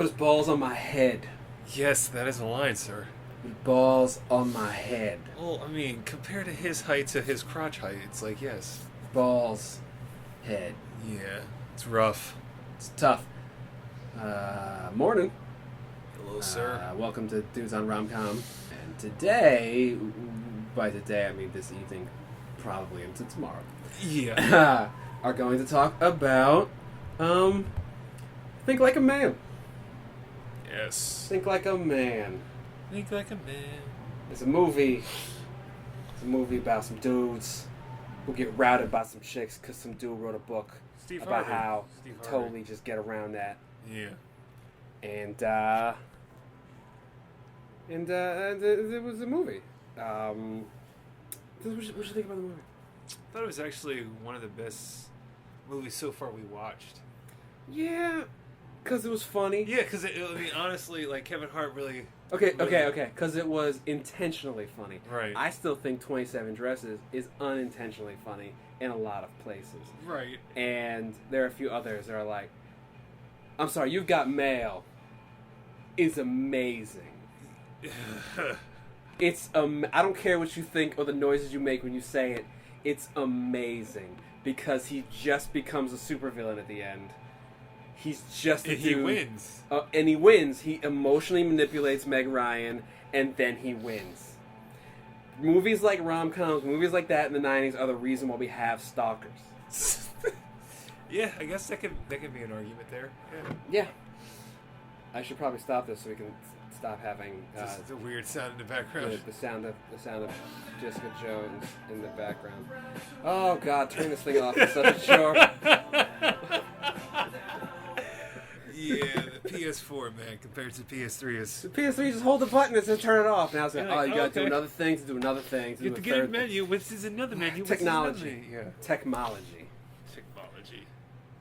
Put his balls on my head. Yes, that is a line, sir. Balls on my head. Well, I mean, compared to his height to his crotch height, it's like, yes. Balls. Head. Yeah, it's rough. It's tough. Morning. Hello, sir. Welcome to Dudes on Rom-Com. And today, by today I mean this evening, probably into tomorrow. Yeah. Are going to talk about, Think Like a Man. Yes. Think Like a Man. Think like a man. It's a movie. It's a movie about some dudes who get routed by some chicks because some dude wrote a book about how totally just get around that. Yeah. And it was a movie. What you think about the movie? I thought it was actually one of the best movies so far we watched. Yeah, because it was funny. Yeah, because I mean, honestly, like Kevin Hart really. Okay. Because it was intentionally funny. Right. I still think 27 Dresses is unintentionally funny in a lot of places. Right. And there are a few others that are like, I'm sorry, You've Got Mail is amazing. I don't care what you think or the noises you make when you say it. It's amazing because he just becomes a supervillain at the end. He's just a dude. He wins. And he wins. He emotionally manipulates Meg Ryan, and then he wins. Movies like rom-coms, movies like that in the 90s are the reason why we have stalkers. Yeah, I guess that could be an argument there. Yeah. I should probably stop this so we can stop having the weird sound in the background. The sound of Jessica Jones in the background. Oh God, turn this thing off. It's such a chore. Yeah, the PS4, man, compared to PS3 is... The PS3 just hold the button and just turn it off. Now it's like, you gotta okay. do another thing, to do another thing, to You do have a to get a third menu, which is another menu. Technology. Yeah. Technology. Technology.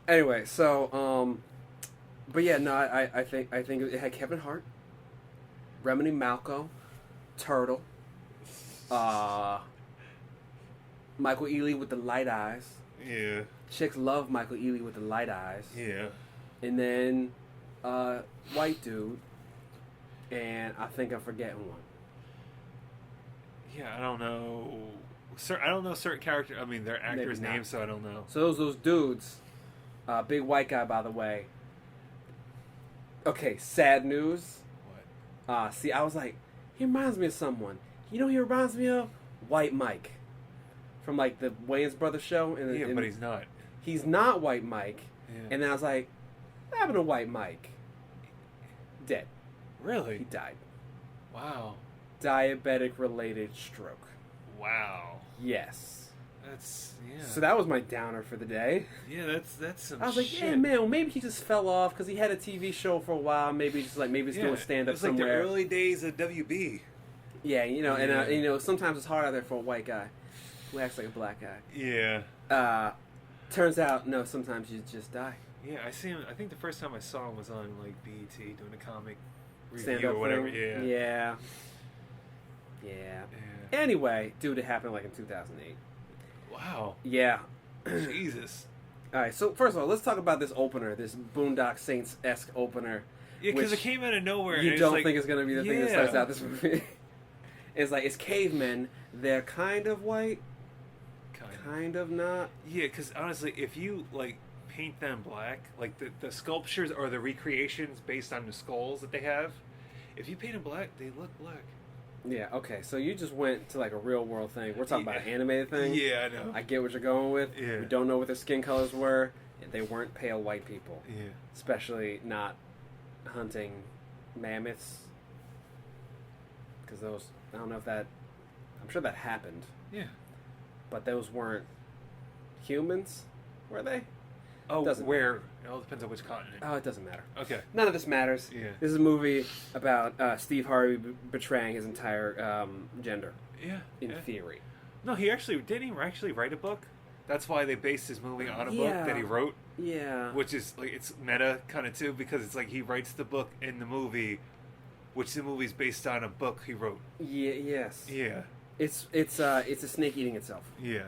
Anyway, so, but yeah, no, I think it had Kevin Hart, Remini Malco, Turtle, Michael Ealy with the light eyes. Yeah. Chicks love Michael Ealy with the light eyes. Yeah. And then, white dude, and I think I'm forgetting one. Yeah, I don't know. I don't know certain characters. I mean, they're actors' names, so I don't know. So those dudes, big white guy, by the way. Okay, sad news. What? See, I was like, he reminds me of someone. You know who he reminds me of? White Mike. From, like, the Wayans Brothers show. But he's not. He's not White Mike. Yeah. And then I was like, what happened to White Mike? Dead. Really? He died. Wow. Diabetic-related stroke. Wow. Yes. That's, yeah. So that was my downer for the day. Yeah, that's some I was like, shit. yeah, man, well, maybe he just fell off because he had a TV show for a while. Maybe he's doing stand-up it's like somewhere. the early days of WB. Yeah, and sometimes it's hard out there for a white guy who acts like a black guy. Yeah. Turns out, no, sometimes you just die. Yeah, I see him. I think the first time I saw him was on like BET doing a comic review Stand-up or whatever. thing. Yeah. Yeah. Anyway, dude, it happened like in 2008. Wow. Yeah. Jesus. All right, so first of all, let's talk about this opener, this Boondock Saints-esque opener. Yeah, because it came out of nowhere. You and don't it's think it's going to be the thing that starts out this movie. It's like, it's cavemen. They're kind of white, kind of not. Yeah, because honestly, if you, like, paint them black, like the sculptures or the recreations based on the skulls that they have, if you paint them black, they look black. Yeah, okay, so you just went to like a real world thing. We're talking about an animated thing. Yeah, I know. I get what you're going with. Yeah. We don't know what their skin colors were. They weren't pale white people. Yeah. Especially not hunting mammoths. Because those, I don't know if that, I'm sure that happened. Yeah. But those weren't humans, were they? Oh, where? It all depends on which continent. Oh, it doesn't matter. Okay. None of this matters. Yeah. This is a movie about Steve Harvey betraying his entire gender. Yeah. In theory. No, he didn't actually write a book? That's why they based his movie on a book that he wrote. Yeah. Which is, like, it's meta kind of too, because it's like he writes the book in the movie, which the movie's based on a book he wrote. Yeah, yes. Yeah. It's a snake eating itself. Yeah.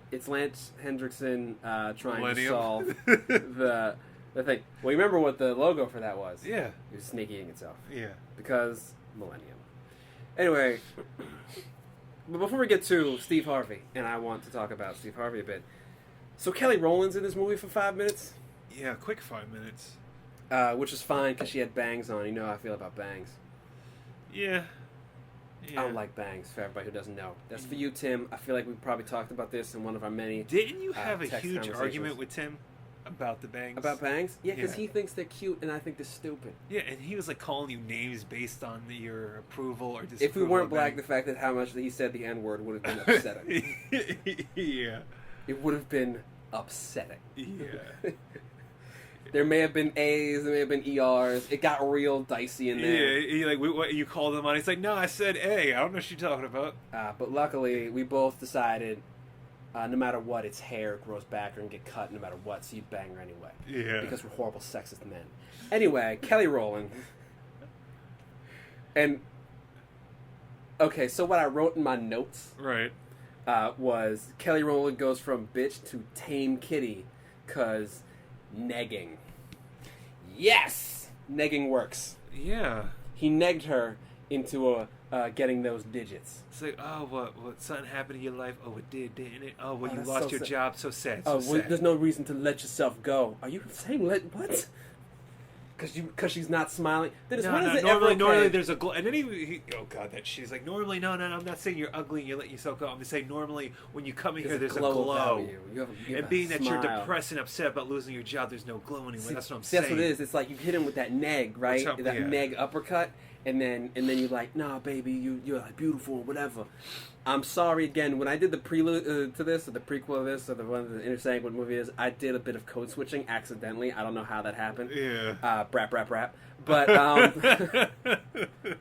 It's Lance Hendrickson trying Millennium. to solve the The thing. Well, you remember what the logo for that was? Yeah. It was snake eating itself. Yeah. Because Millennium. Anyway, but before we get to Steve Harvey, and I want to talk about Steve Harvey a bit. So Kelly Rowland's in this movie for 5 minutes? Yeah, quick 5 minutes. Which is fine because she had bangs on. You know how I feel about bangs. Yeah. I don't like bangs, for everybody who doesn't know. That's for you, Tim. I feel like we probably talked about this in one of our many Didn't you have a text huge conversations. argument with Tim about the bangs? About bangs? Yeah, because Yeah. he thinks they're cute and I think they're stupid. Yeah, and he was like calling you names based on your approval or disapproval. If we weren't of black, the bangs. fact that how much that he said the N-word would have been upsetting. Yeah. It would have been upsetting. Yeah. There may have been A's, there may have been ERs. It got real dicey in there. Yeah, like what you called him on? He's like, no, I said A. I don't know what you're talking about. But luckily, we both decided, no matter what, its hair grows back or can get cut no matter what, so you'd bang her anyway. Yeah. Because we're horrible sexist men. Anyway, Kelly Rowland. And, okay, so what I wrote in my notes Right. was Kelly Rowland goes from bitch to tame kitty because negging. Yes! Negging works. Yeah. He negged her into getting those digits. It's like, oh, what something happened in your life? Oh, it did, didn't it? Oh, well, Oh, you that's lost so your sad. job. So sad. Oh, So well, sad. there's no reason to let yourself go. Are you saying let what? Because she's not smiling. Dennis, No, when no, is it normally, ever normally okay? there's a glow. And then oh god, that she's like, normally, no, I'm not saying you're ugly and you let yourself go. I'm just saying normally when you come in here, there's a glow. about you. You have And a being that you're smile. depressed and upset about losing your job, there's no glow anymore. See, That's what I'm see, saying. that's what it is. It's like you hit him with that neg, right? What's up? That Yeah. neg uppercut, and then you're like, nah, baby, you're like beautiful or whatever. I'm sorry again. When I did the prelude to this, or the prequel of this, or the one that intersecting what movie is, I did a bit of code switching accidentally. I don't know how that happened. Yeah. Brap. But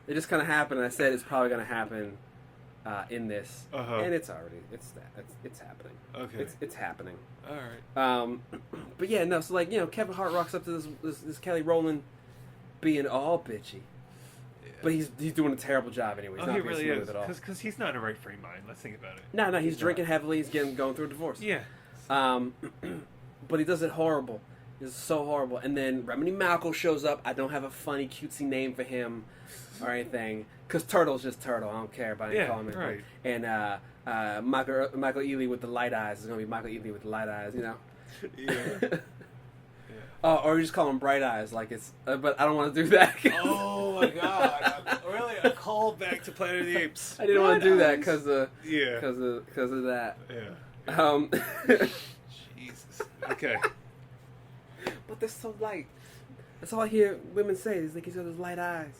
it just kind of happened, and I said it's probably going to happen in this, and it's already it's happening. Okay. It's happening. All right. But yeah, no. So like Kevin Hart rocks up to this Kelly Rowland being all bitchy, but he's doing a terrible job anyway. He's Oh, not he being really smooth is. at all. Because he's not in a right frame of mind. Let's think about it. No, he's He's drinking not. heavily. He's going through a divorce. Yeah. But he does it horrible. It's so horrible. And then Remini Malco shows up. I don't have a funny, cutesy name for him or anything. Because Turtle's just Turtle. I don't care about him calling him. Right. And Michael Ealy with the light eyes is going to be Michael Ealy with the light eyes, you know? Yeah. Or you just call him Bright Eyes, like it's... but I don't want to do that. Oh my god! Really, a call back to Planet of the Apes. I didn't want to do that Bright Eyes. because of that. Yeah. Jesus. Okay. But they're so light. That's all I hear women say. Is like he's got those light eyes.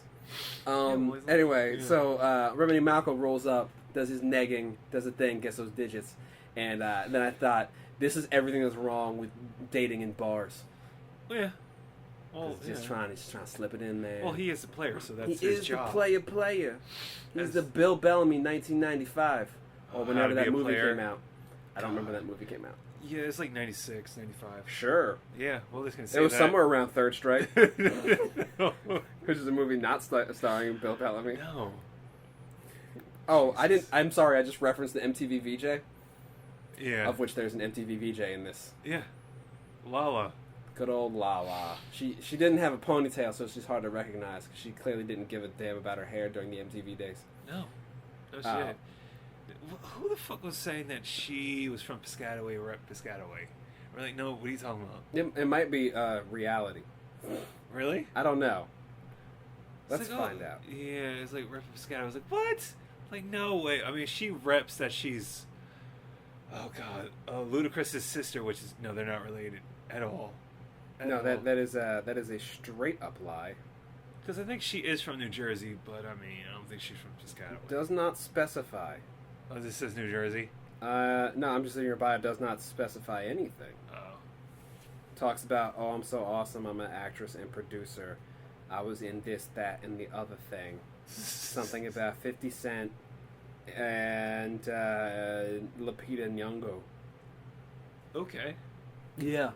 Anyway, so Remini Malco rolls up, does his negging, does a thing, gets those digits, and then I thought this is everything that's wrong with dating in bars. Yeah. Well, He's just trying to slip it in, man. Well, he is a player, so that's he his is job. the player. He's As- the Bill Bellamy 1995, or How whenever to that Be a movie Player. came out. I don't remember that movie came out. Yeah, it's like 96, 95. Sure. Yeah, well, they're gonna say It was that. somewhere around Third Strike, No. which is a movie not starring Bill Bellamy. No. Oh, I didn't. I'm sorry. I just referenced the MTV VJ, Yeah. of which there's an MTV VJ in this. Yeah. Lala. Good old Lala. She didn't have a ponytail, so she's hard to recognize because she clearly didn't give a damn about her hair during the MTV days. No. No Oh. shit. Who the fuck was saying that she was from Piscataway or at Piscataway? We're like, no, what are you talking about? It might be reality. Really? I don't know. It's Let's like, find oh, out. Yeah, it's like rep from Piscataway. I was like, what? Like, no way. I mean, she reps that she's. Oh god, Ludacris's sister, which is no, they're not related at all. No, that is a straight up lie. Because I think she is from New Jersey, but I mean, I don't think she's from Piscataway. Does not specify. Oh, this says New Jersey. No, I'm just saying your bio does not specify anything. Oh. Talks about, oh, I'm so awesome. I'm an actress and producer. I was in this, that, and the other thing. Something about 50 Cent and Lupita Nyong'o. Okay. Yeah.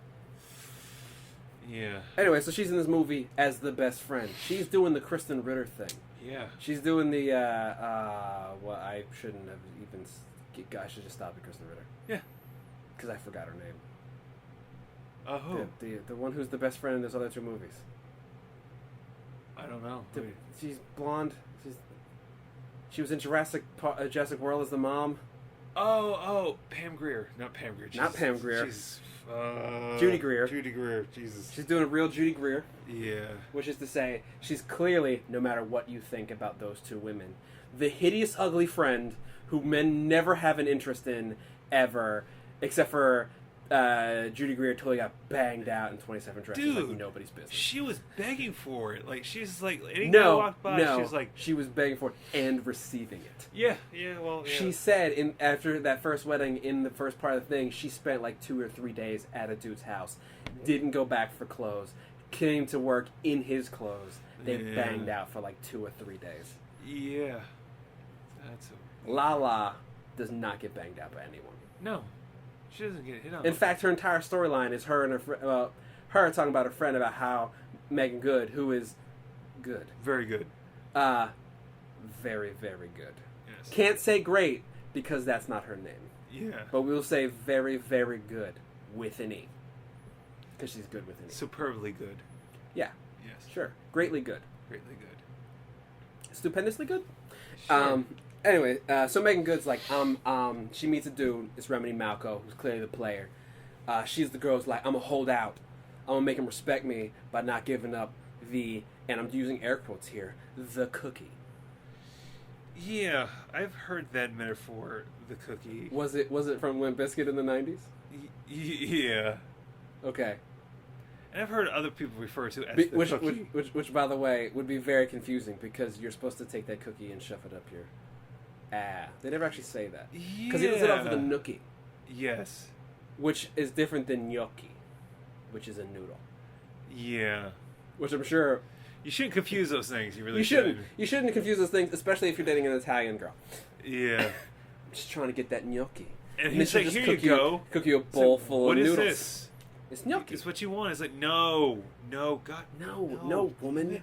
Yeah. Anyway, so she's in this movie as the best friend. She's doing the Kristen Ritter thing. Yeah. She's doing the, well, I shouldn't have even, I should just stop at Kristen Ritter. Yeah. Because I forgot her name. Who? The one who's the best friend in those other 2 movies. I don't know. She's blonde. She was in Jurassic World as the mom. Oh, Pam Grier. Not Pam Grier. Not Pam Grier. Judy Greer. Judy Greer. Jesus. She's doing a real Judy Greer. Yeah. Which is to say, she's clearly, no matter what you think about those 2 women, the hideous, ugly friend who men never have an interest in, ever, except for Judy Greer totally got banged out in 27 Dresses. Dude, like nobody's business. She was begging for it. Like, she's like, any guy walked by, she was like... she was begging for it and receiving it. Yeah. She said, after that first wedding, in the first part of the thing, she spent like 2 or 3 days at a dude's house, didn't go back for clothes, came to work in his clothes. They banged out for like 2 or 3 days. Yeah. Lala does not get banged out by anyone. No. She doesn't get hit on. In fact, her entire storyline is her and her talking about her friend about how Meagan Good, who is good. Very good. Very, very good. Yes. Can't say great because that's not her name. Yeah. But we'll say very, very good with an E. Because she's good with an E. Superbly good. Yeah. Yes. Sure. Greatly good. Greatly good. Stupendously good? Sure. Anyway, so Meagan Good's like, she meets a dude, it's Remedy Malco, who's clearly the player. She's the girl who's like, I'm going to hold out. I'm going to make him respect me by not giving up and I'm using air quotes here, the cookie. Yeah, I've heard that metaphor, the cookie. Was it from Limp Bizkit in the 90s? Yeah. Okay. And I've heard other people refer to it as the cookie. Which, by the way, would be very confusing because you're supposed to take that cookie and shove it up your... They never actually say that. Because he does it off with a nookie. Yes. Which is different than gnocchi, which is a noodle. Yeah. Which I'm sure... You shouldn't confuse those things. You shouldn't. You shouldn't confuse those things, especially if you're dating an Italian girl. Yeah. I'm just trying to get that gnocchi. And he's like, here you go. Cook you a bowl full of noodles. What is this? It's gnocchi. It's what you want. It's like, no, God. No, woman.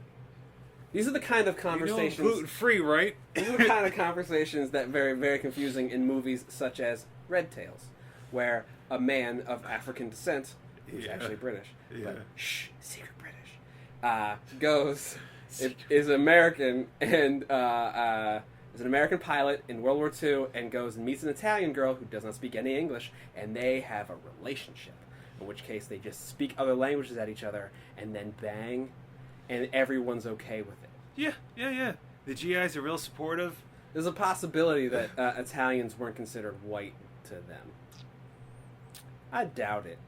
These are the kind of conversations... gluten-free, right? These are the kind of conversations that are very, very confusing in movies such as Red Tails, where a man of African descent, who's actually British, but secret British, is American and is an American pilot in World War II and goes and meets an Italian girl who does not speak any English, and they have a relationship, in which case they just speak other languages at each other and then bang, and everyone's okay with it. Yeah. The GIs are real supportive. There's a possibility that Italians weren't considered white to them. I doubt it.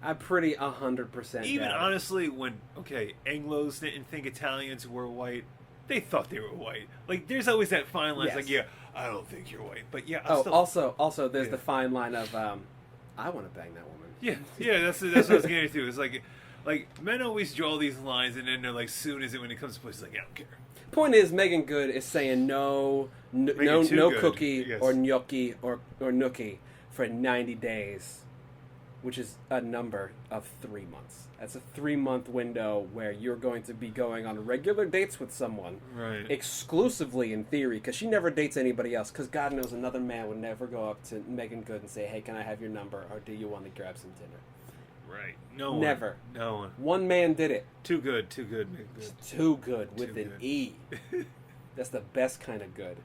I'm pretty 100% Even doubt honestly, when Anglos didn't think Italians were white, they thought they were white. Like, there's always that fine line. It's like, yeah, I don't think you're white, but yeah. Also, there's the fine line of, I want to bang that woman. Yeah. That's what I was getting to. It's like men always draw these lines, and then they're like, soon as when it comes to places, like, I don't care. Point is, Meagan Good is saying no cookie or gnocchi or nookie for 90 days, which is a number of 3 months. That's a 3-month window where you're going to be going on regular dates with someone, right? Exclusively in theory, because she never dates anybody else. Because God knows another man would never go up to Meagan Good and say, "Hey, can I have your number?" or "Do you want to grab some dinner?" Right. No one. Never. No one. One man did it. Too good. Too good with an E. That's the best kind of good.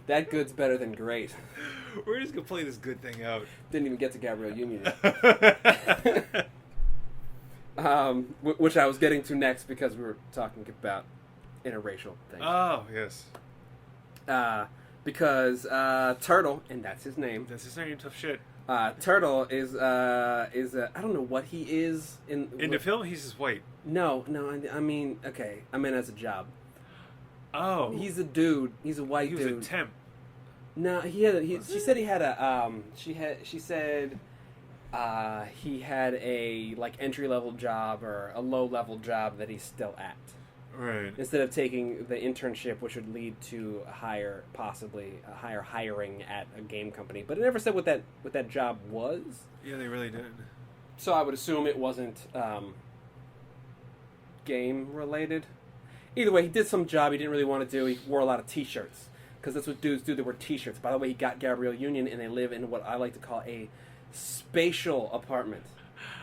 That good's better than great. We're just gonna play this good thing out. Didn't even get to Gabrielle Union yet. Which I was getting to next because we were talking about interracial things. Oh, yes. Because Turtle, and that's his name. Tough shit. Turtle is I don't know what he is in the film. He's just white. No. I mean, okay. I mean, as a job. Oh. He's a dude. He's a white dude. He was a temp. No, she said he had a she said he had a like entry level job or a low level job that he's still at. Right. Instead of taking the internship, which would lead to possibly a higher hiring at a game company, but it never said what that job was. Yeah, they really didn't. So I would assume it wasn't game related. Either way, he did some job he didn't really want to do. He wore a lot of T-shirts because that's what dudes do. They wear T-shirts. By the way, he got Gabrielle Union, and they live in what I like to call a spatial apartment.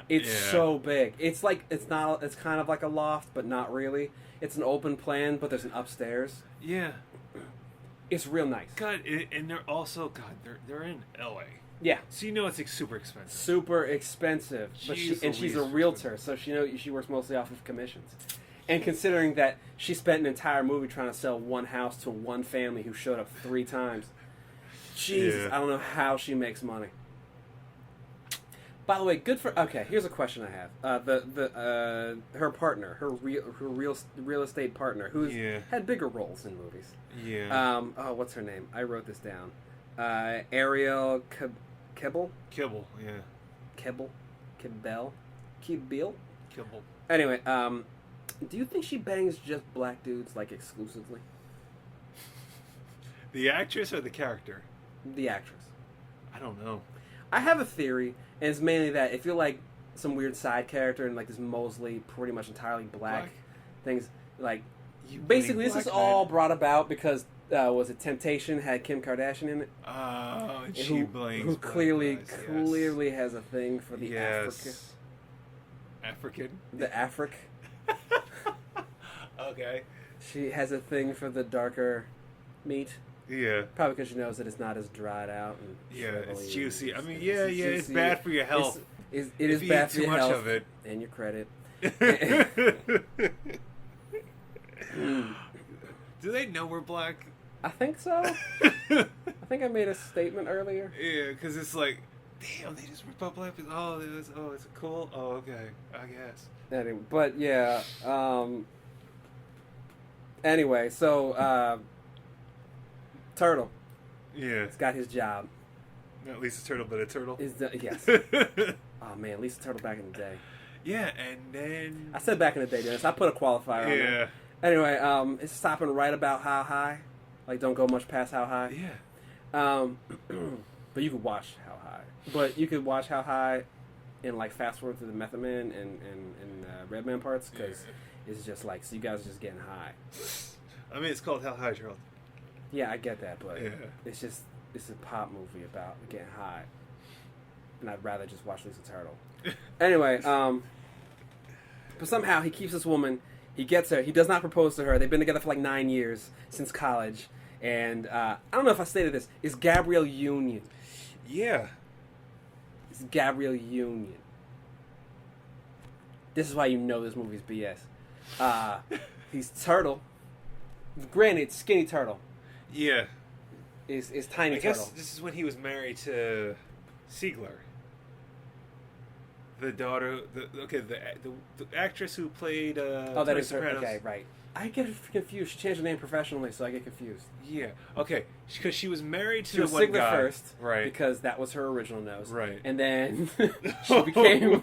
It's so big. It's like it's kind of like a loft, but not really. It's an open plan, but there's an upstairs. Yeah. It's real nice. God, and they're also they're in LA. Yeah. So you know it's like super expensive. Super expensive. But she's a realtor, so she works mostly off of commissions. And considering that she spent an entire movie trying to sell one house to one family who showed up 3 times. Jesus, I don't know how she makes money. By the way, okay, here's a question I have. Her partner, her real estate partner, who's had bigger roles in movies. Yeah. What's her name? I wrote this down. Ariel Kibble. Kibble. Yeah. Kibble. Kibble. Anyway, do you think she bangs just black dudes like exclusively? The actress or the character? The actress. I don't know. I have a theory, and it's mainly that if you're like some weird side character and like this Mosley, pretty much entirely black things, like basically this is all brought about because was it Temptation had Kim Kardashian in it? Oh, and she blanks. Who clearly has a thing for the African. The Afric. Okay. She has a thing for the darker meat. Yeah. Probably because she knows that it's not as dried out. And it's juicy. I mean, it's bad for your health. It is bad for your health. Too much of it. And your credit. Do they know we're black? I think so. I think I made a statement earlier. Yeah, because it's like, damn, they just rip up black people. Oh, is it cool? Oh, okay, I guess. Anyway, but yeah. Anyway, so Turtle. Yeah. He's got his job. Not Lisa Turtle, but a turtle. Yes. Oh man, Lisa Turtle back in the day. Yeah, and then I said back in the day, Dennis. I put a qualifier on there. Anyway, it's stopping right about How High. Like, don't go much past How High. Yeah. But you could watch How High. But you could watch How High and like fast forward to the Method Man and Redman parts because it's just like, so you guys are just getting high. I mean, it's called How High, Jerald. Yeah, I get that, but it's a pop movie about getting high, and I'd rather just watch Lisa Turtle. Anyway, but somehow he keeps this woman. He gets her. He does not propose to her. They've been together for like 9 years since college, and I don't know if I stated this. It's Gabrielle Union. Yeah, it's Gabrielle Union. This is why you know this movie's BS. He's Turtle. Granted, skinny Turtle. Yeah. Is Tiny Turtle. I guess this is when he was married to Siegler. The daughter, the actress who played that is her. Okay, right. I get confused. She changed her name professionally, so I get confused. Yeah. Okay. Because she was married to one guy first, right? Because that was her original nose, right? And then she became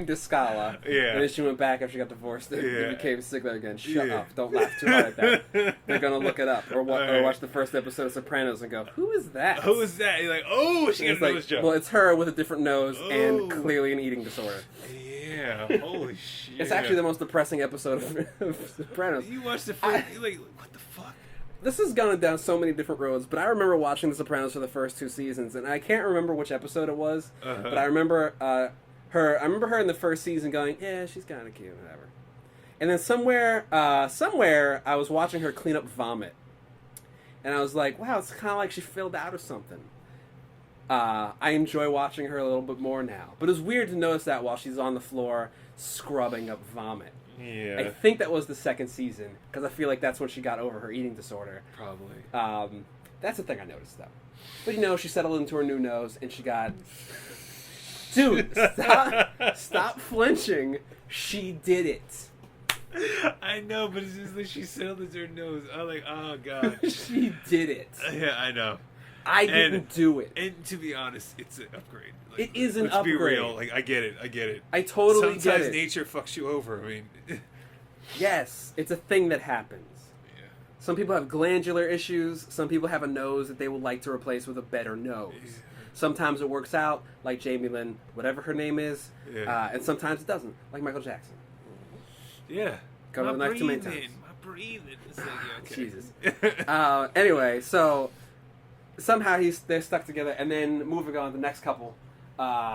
Descala. Yeah. And then she went back after she got divorced. And became Sigler again. Shut up! Don't laugh too hard at that. They're gonna look it up or watch the first episode of Sopranos and go, "Who is that? Who is that?" You're like, "Oh, she got a nose job." Well, it's her with a different nose and clearly an eating disorder. Yeah, holy shit. It's actually the most depressing episode of Sopranos. You watch the first, you're like, what the fuck? This has gone down so many different roads, but I remember watching The Sopranos for the first 2 seasons, and I can't remember which episode it was, but I remember her. I remember her in the first season going, "Yeah, she's kind of cute, whatever." And then somewhere, I was watching her clean up vomit, and I was like, "Wow, it's kind of like she filled out or something." I enjoy watching her a little bit more now. But it was weird to notice that while she's on the floor scrubbing up vomit. Yeah. I think that was the second season, because I feel like that's when she got over her eating disorder. Probably. That's the thing I noticed, though. But, she settled into her new nose, and she got... Dude, stop flinching. She did it. I know, but it's just like she settled into her nose. I'm like, oh, God. She did it. Yeah, I know. I didn't do it. And to be honest, it's an upgrade. Like, it is an upgrade. Let's be real. Like, I get it. I totally get it. Sometimes nature fucks you over. I mean... Yes, it's a thing that happens. Yeah. Some people have glandular issues. Some people have a nose that they would like to replace with a better nose. Yeah. Sometimes it works out, like Jamie Lynn, whatever her name is. Yeah. And sometimes it doesn't, like Michael Jackson. Yeah. Cover the knife too many times. My breathing. It's like, okay. Jesus. Anyway, so... Somehow they're stuck together, and then moving on, the next couple, Michael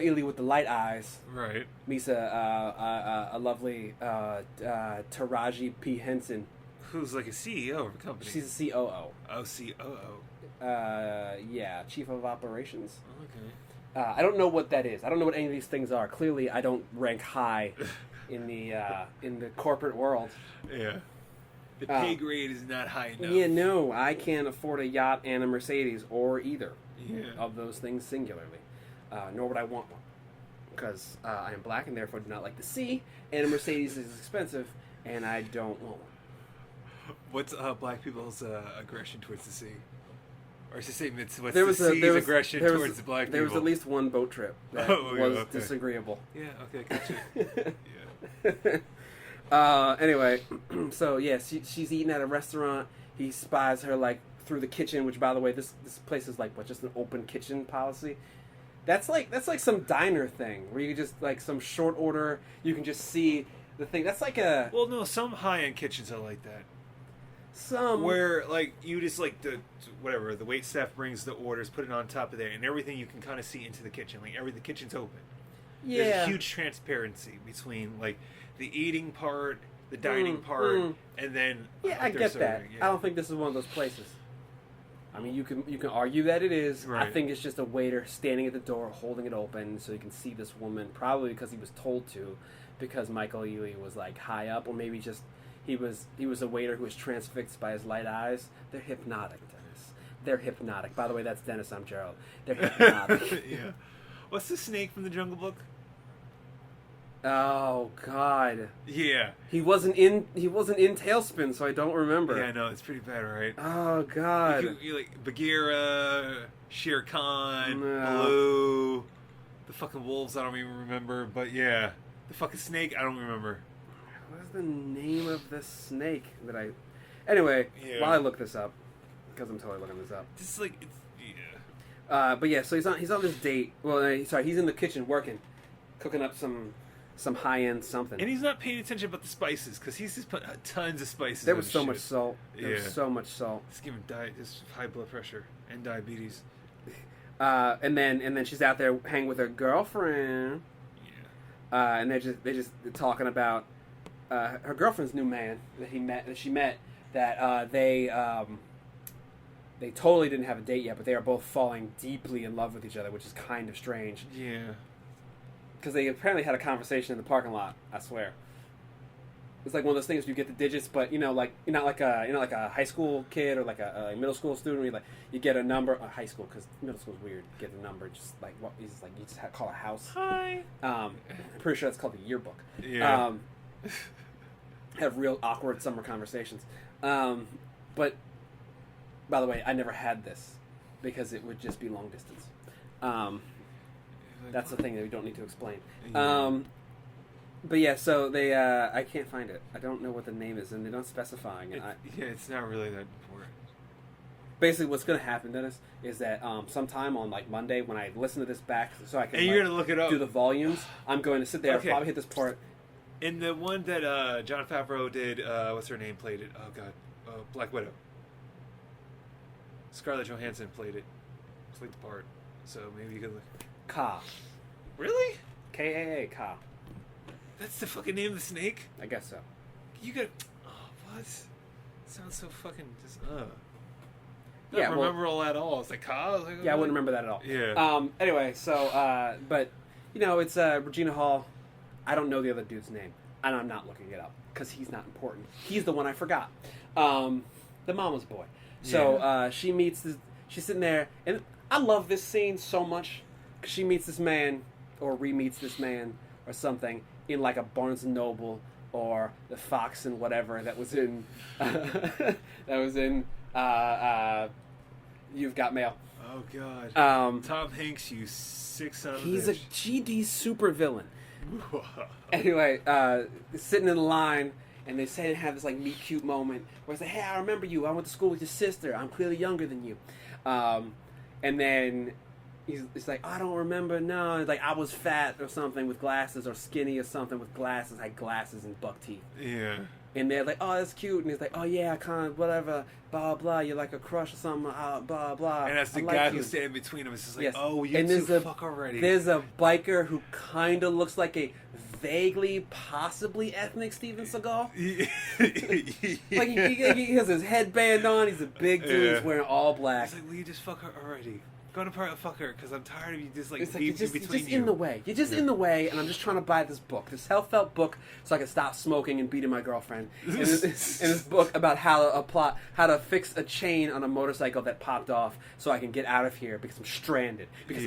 Ealy with the light eyes Right. meets a lovely Taraji P. Henson. Who's like a CEO of a company. She's a COO. Oh, COO. Yeah, Chief of Operations. Okay. I don't know what that is. I don't know what any of these things are. Clearly, I don't rank high in the corporate world. Yeah. The pay grade is not high enough. Yeah, no, I can't afford a yacht and a Mercedes, or either Yeah. of those things singularly. Nor would I want one, because I am black and therefore do not like the sea, and a Mercedes is expensive, and I don't want one. What's black people's aggression towards the sea? Or to say, what's There was the sea's there was, aggression there was- towards the black people? There was at least one boat trip that was disagreeable. Yeah, okay, gotcha. Anyway, so yeah, she's eating at a restaurant. He spies her like through the kitchen, which by the way, this place is like just an open kitchen policy. That's like some diner thing where you just like some short order. You can just see the thing. That's like a Well, no, some high-end kitchens are like that. some Where, like, you just, like, the wait staff brings the orders, put it on top of there, and everything you can kind of see into the kitchen. Like, the kitchen's open. yeah. There's a huge transparency between, like, the eating part, the dining part, and then Yeah, I what they're get that. serving, yeah. I don't think this is one of those places. I mean, you can argue that it is. I Right. think it's just a waiter standing at the door, holding it open, so you can see this woman. Probably because he was told to, because Michael Ealy was like high up, or maybe just he was a waiter who was transfixed by his light eyes. They're hypnotic, Dennis. They're hypnotic. By the way, that's Dennis. I'm Jerald. They're hypnotic. Yeah. What's the snake from the Jungle Book? Oh God. Yeah. He wasn't in Tailspin, so I don't remember. Yeah, I know. It's pretty bad, right? Oh God. You like Bagheera, Shere Khan, No. Baloo, the fucking wolves. I don't even remember, but yeah, the fucking snake. I don't remember. What's the name of the snake that I... Anyway, Yeah. while I look this up, because I'm totally looking this up. Just like it's yeah. But yeah, so he's on this date. Well, sorry, he's in the kitchen working, cooking up some high-end something. And he's not paying attention about the spices because he's just put tons of spices. There on was so shit. much salt. There was Yeah. so much salt. It's giving just high blood pressure and diabetes. And then she's out there hanging with her girlfriend. Yeah. And they're just talking about her girlfriend's new man that she met. That they totally didn't have a date yet, but they are both falling deeply in love with each other, which is kind of strange. Yeah. Because they apparently had a conversation in the parking lot. I swear. It's like one of those things where you get the digits, but like you're not like a high school kid or like a middle school student. Where you get a number. High school, because middle school is weird. Get a number, just like what is like you just call a house. Hi. I'm pretty sure that's called the yearbook. Yeah. Have real awkward summer conversations. But by the way, I never had this because it would just be long distance. That's the thing that we don't need to explain. Yeah. But yeah, so they I can't find it. I don't know what the name is, and they don't specify. Yeah, it's not really that important. Basically, what's going to happen, Dennis, is that sometime on like Monday when I listen to this back, so I can And you're gonna look it up. do the volumes, I'm going to sit there, Okay. probably hit this part. And the one that Jon Favreau did, what's her name, played it? Oh, God. Black Widow. Scarlett Johansson played the part. So maybe you could look. Ka. Really? K-A-A, Ka. That's the fucking name of the snake? I guess so. You got... Oh, what? Sounds so fucking just, Yeah, Don't well- remember all that at all. It's like, Ka? Yeah, I wouldn't remember that at all. Yeah. Anyway, so, but, it's Regina Hall. I don't know the other dude's name, and I'm not looking it up, because he's not important. He's the one I forgot. The mama's boy. So, she's sitting there, and I love this scene so much, because she meets this man, or re-meets this man, or something, in like a Barnes & Noble, or the Fox and whatever that was in, You've Got Mail. Oh, God. Tom Hanks, you sick son of a He's a bitch. GD supervillain. Anyway, sitting in the line, and they say they have this like meet cute moment where it's like, "Hey, I remember you. I went to school with your sister. I'm clearly younger than you." And then he's like, "I don't remember. No, it's like I was fat or something with glasses, or skinny or something with glasses. I had glasses and buck teeth." Yeah. And they're like, oh, that's cute. And he's like, oh, yeah, kind of, whatever, blah, blah, you're like a crush or something, blah, blah. And that's the guy who's standing between them. It's just like, yes. oh, you fuck already. There's a biker who kind of looks like a vaguely, possibly ethnic Steven Seagal. Like, he has his headband on. He's a big dude. He's wearing all black. He's like, will you just fuck her already? Go to fuck her, because I'm tired of you just, like, you're just between in the way. You're just in the way, and I'm just trying to buy this book, this health-help book, so I can stop smoking and beating my girlfriend. And this book about how to fix a chain on a motorcycle that popped off, so I can get out of here because I'm stranded. Yeah.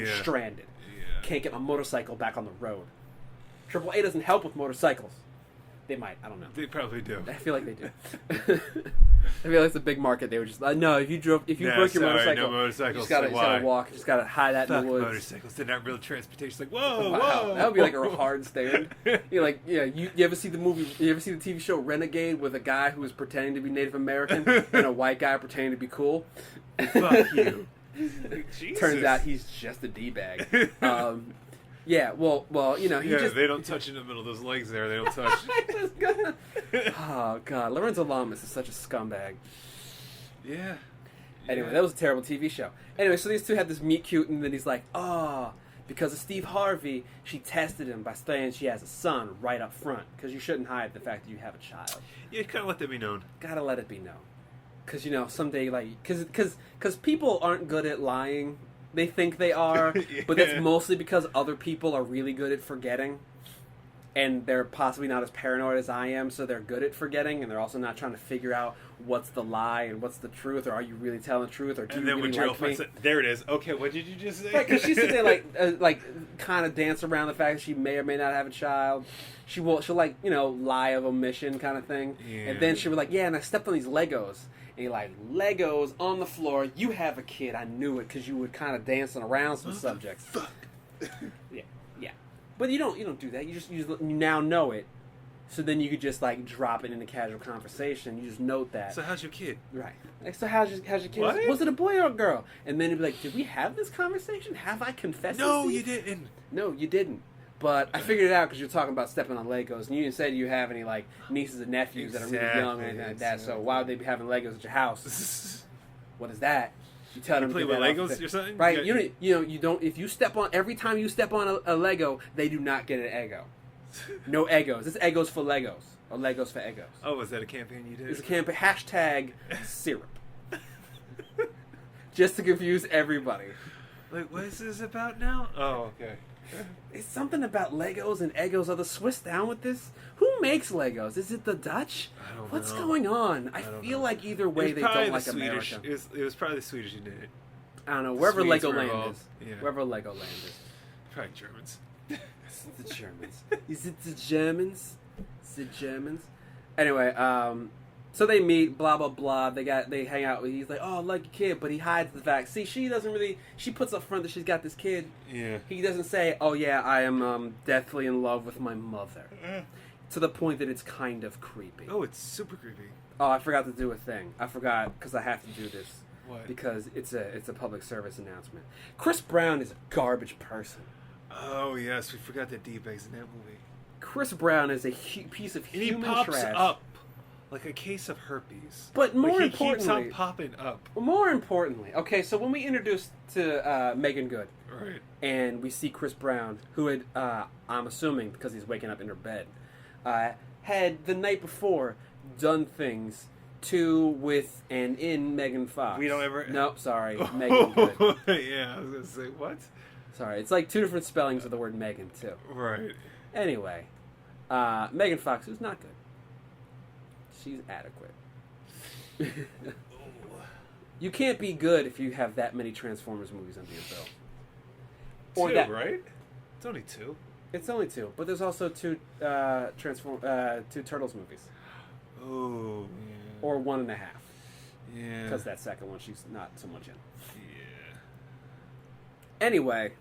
Can't get my motorcycle back on the road. AAA doesn't help with motorcycles. They might. I don't know. They probably do. I feel like they do. I feel like it's a big market. They were just like, no, if you broke your motorcycle, no motorcycles. You just gotta walk. You just gotta hide that in the woods. Motorcycles. They're not real transportation. It's like, whoa. That would be like a hard stand. You ever see the movie? You ever see the TV show Renegade with a guy who was pretending to be Native American and a white guy pretending to be cool? Fuck you. Turns out he's just a d-bag. Yeah, well, they don't touch in the middle of those legs there. They don't touch. Oh, God. Lorenzo Lamas is such a scumbag. Yeah. Anyway, that was a terrible TV show. Anyway, so these two had this meet cute, and then he's like, because of Steve Harvey, she tested him by saying she has a son right up front, because you shouldn't hide the fact that you have a child. Yeah, you gotta let that be known. Gotta let it be known. Because, someday, because people aren't good at lying. They think they are, but that's mostly because other people are really good at forgetting, and they're possibly not as paranoid as I am, so they're good at forgetting, and they're also not trying to figure out what's the lie and what's the truth, or are you really telling the truth, or do you really like me? There it is. Okay, what did you just say? Right, because she's sitting there like kind of dance around the fact that she may or may not have a child. She'll lie of omission kind of thing, and then she'll be like, yeah, and I stepped on these Legos. And you're like, Legos on the floor, you have a kid. I knew it because you were kind of dancing around some subjects. Fuck. Yeah. But you don't do that. You now know it. So then you could just drop it in a casual conversation. You just note that. So how's your kid? Right. So how's your kid? What? Was it a boy or a girl? And then you'd be like, did we have this conversation? Have I confessed? No, you didn't. No, you didn't. But I figured it out because you're talking about stepping on Legos, and you didn't say you have any nieces and nephews that are really young or anything like that. So why would they be having Legos at your house? What is that? You tell them to play with Legos or something, right? You don't. If you step on every time you step on a Lego, they do not get an Eggo. No Eggos. It's Eggos for Legos or Legos for Eggos. Oh, was that a campaign you did? It's a campaign. Hashtag syrup. Just to confuse everybody. Like, what is this about now? Oh, okay. It's something about Legos and Eggos. Are the Swiss down with this? Who makes Legos? Is it the Dutch? I don't know. What's going on? I feel like either way they don't like Swedish. America. It was probably the Swedish who did it. I don't know. Wherever Swedes Legoland is. Yeah. Wherever Legoland is. Probably Germans. It's the Germans. Is it the Germans? Is it Germans? Anyway, so they meet, blah, blah, blah. They hang out. He's like, oh, I like your kid, but he hides the fact. See, she puts up front that she's got this kid. Yeah. He doesn't say, oh, yeah, I am deathly in love with my mother. To the point that it's kind of creepy. Oh, it's super creepy. Oh, I forgot to do a thing. I forgot because I have to do this. What? Because it's a public service announcement. Chris Brown is a garbage person. Oh, yes. We forgot the D-bags in that movie. Chris Brown is a piece of human trash. He pops up like a case of herpes. But more importantly... He keeps on popping up. More importantly, okay, so when we introduced to Meagan Good, right, and we see Chris Brown, who had, I'm assuming because he's waking up in her bed, had the night before done things to, with, and in Megan Fox. We don't ever... Nope, sorry. Meagan Good. Yeah, I was going to say, what? Sorry, it's like two different spellings of the word Megan, too. Right. Anyway, Megan Fox, who's not good. She's adequate. You can't be good if you have that many Transformers movies under your belt. Or two, right? It's only two. It's only two, but there's also two Turtles movies. Oh, yeah. Or 1.5. Yeah. Because that second one, she's not so much in. Yeah. Anyway,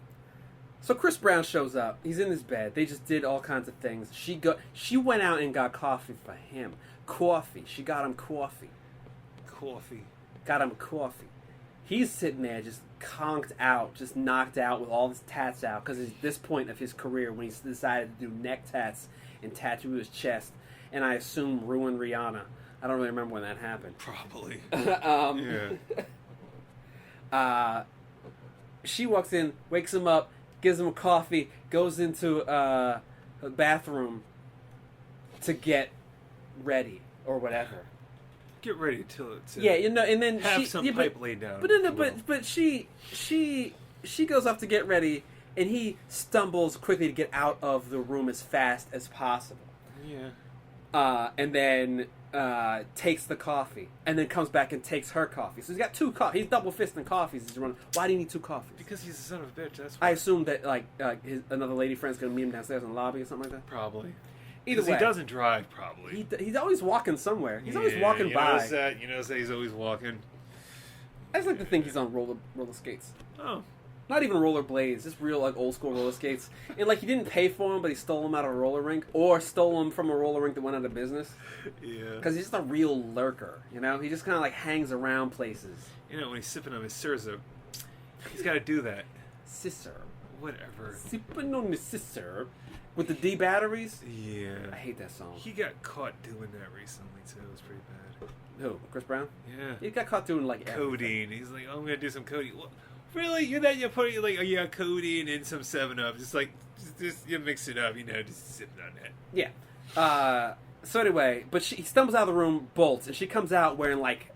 so Chris Brown shows up. He's in his bed. They just did all kinds of things. She went out and got coffee for him. Coffee. She got him coffee. Got him coffee. He's sitting there just conked out, just knocked out with all his tats out, because it's this point of his career when he's decided to do neck tats and tattoo his chest. and I assume ruin Rihanna. I don't really remember when that happened. Probably. She walks in, wakes him up, gives him a coffee, goes into a bathroom to get ready or whatever. Get ready to and then have some pipe laid down. But she goes off to get ready, and he stumbles quickly to get out of the room as fast as possible. Yeah. And then takes the coffee, and then comes back and takes her coffee. So he's got two coffees. He's double fisting coffees. Why do you need two coffees? Because he's a son of a bitch. That's why. I assume that another lady friend's gonna meet him downstairs in the lobby or something like that. Probably. Either way, he doesn't drive. Probably. He's always walking somewhere. He's always walking by. You notice that he's always walking. I just like to think he's on roller skates. Oh. Not even roller blades, just real old school roller skates. And he didn't pay for them, but he stole them out of a roller rink, or stole them from a roller rink that went out of business. Yeah. Because he's just a real lurker, He just kind of hangs around places. When he's sipping on his scissor, he's got to do that. Scissor. Whatever. Sipping on the scissor with the D batteries. Yeah. I hate that song. He got caught doing that recently too. It was pretty bad. Who? Chris Brown? Yeah. He got caught doing codeine. Everything. He's like, oh, I'm gonna do some codeine. What? Really? You're putting codeine in some 7-Up. Just you mix it up, just sipping on that. Yeah. So anyway, but he stumbles out of the room, bolts, and she comes out wearing like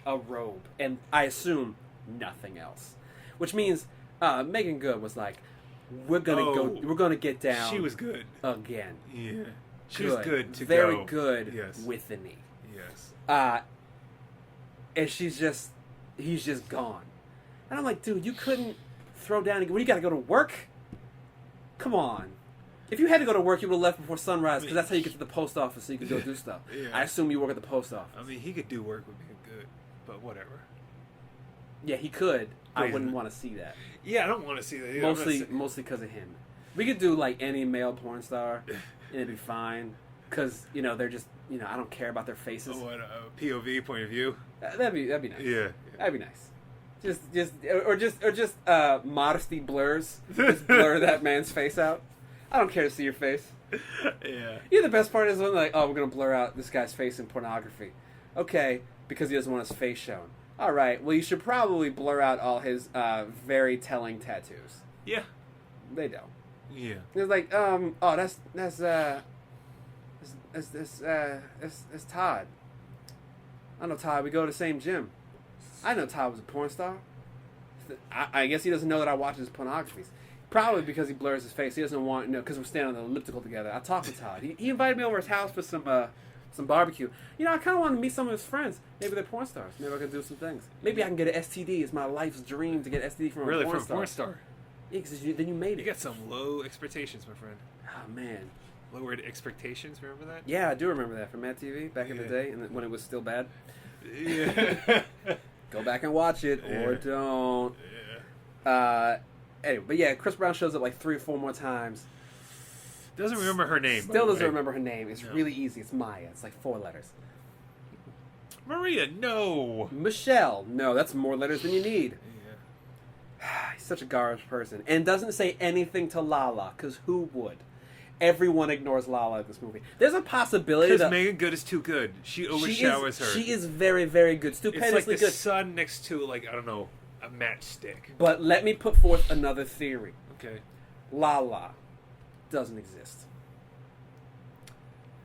a robe, and I assume nothing else, which means Meagan Good was like, we're gonna get down. She was good again. Yeah, she was good to very go. good. Yes. With the knee. Yes. And he's just gone. And I'm like, dude, you couldn't throw down. You got to go to work? Come on. If you had to go to work, you would have left before sunrise, because that's how you get to the post office, so you could go do stuff. Yeah. I assume you work at the post office. I mean, he could do work with Meagan Good, but whatever. Yeah, he could. I wouldn't want to see that. Yeah, I don't want to see that either. Mostly because of him. We could do any male porn star, and it'd be fine. Because, they're just, I don't care about their faces. Oh, what a POV point of view? That'd be nice. Yeah. That'd be nice. Just modesty blurs. Just blur that man's face out. I don't care to see your face. Yeah. The best part is when we're gonna blur out this guy's face in pornography. Okay, because he doesn't want his face shown. All right. Well, you should probably blur out all his very telling tattoos. Yeah. They don't. Yeah. It's like, that's Todd. I know Todd. We go to the same gym. I know Todd was a porn star. I guess he doesn't know that I watch his pornographies. Probably because he blurs his face. He doesn't want because we're standing on the elliptical together. I talked to Todd. He invited me over to his house for some barbecue. I kind of want to meet some of his friends. Maybe they're porn stars. Maybe I can do some things. Maybe I can get an STD. It's my life's dream to get STD from a porn star. Yeah, because then you made it. You got some low expectations, my friend. Oh, man. Lowered expectations, remember that? Yeah, I do remember that from Mad TV back in the day, and when it was still bad. Yeah. Go back and watch it, or don't. Yeah. Anyway, but yeah, Chris Brown shows up 3 or 4 more times. Doesn't remember her name. Still doesn't remember her name. It's really easy. It's Maya. It's 4 letters. Maria, no. Michelle, no. That's more letters than you need. Yeah. He's such a garbage person, and doesn't say anything to Lala, because who would? Everyone ignores Lala in this movie. There's a possibility because Meagan Good is too good. She overshowers her. She is very, very good. Stupendously it's like the good. Sun next to I don't know, a matchstick. But let me put forth another theory. Okay. Lala doesn't exist.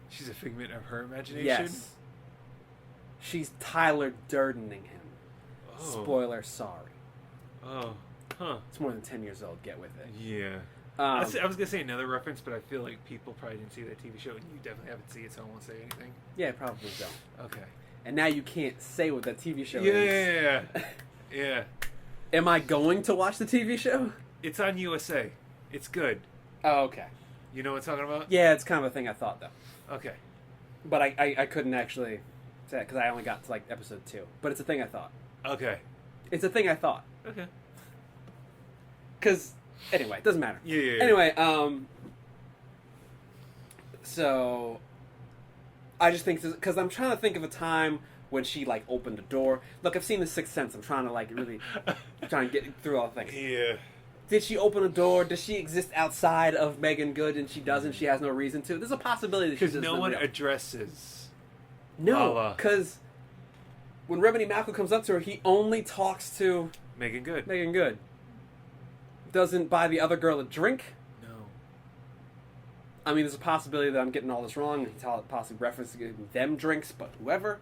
She's a figment of her imagination. Yes. She's Tyler Durdening him. Oh. Spoiler, sorry. Oh. Huh. It's more than 10 years old. Get with it. Yeah. I was going to say another reference, but I feel like people probably didn't see that TV show, and you definitely haven't seen it, so I won't say anything. Yeah, probably don't. Okay. And now you can't say what that TV show is. Yeah. Am I going to watch the TV show? It's on USA. It's good. Oh, okay. You know what I'm talking about? Yeah, it's kind of a thing I thought, though. Okay. But I couldn't actually say it, because I only got to episode 2. But it's a thing I thought. Okay. It's a thing I thought. Okay. Because... Anyway, it doesn't matter. Yeah. Anyway, so I just think because I'm trying to think of a time when she opened a door. Look, I've seen The Sixth Sense. I'm trying to really trying to get through all the things. Yeah. Did she open a door? Does she exist outside of Meagan Good and she doesn't? She has no reason to. There's a possibility that she's just no one addresses. No, because when Remedy Malcolm comes up to her, he only talks to Meagan Good. Meagan Good. Doesn't buy the other girl a drink. No. I mean, there's a possibility that I'm getting all this wrong. He's possibly referencing them drinks, but whoever,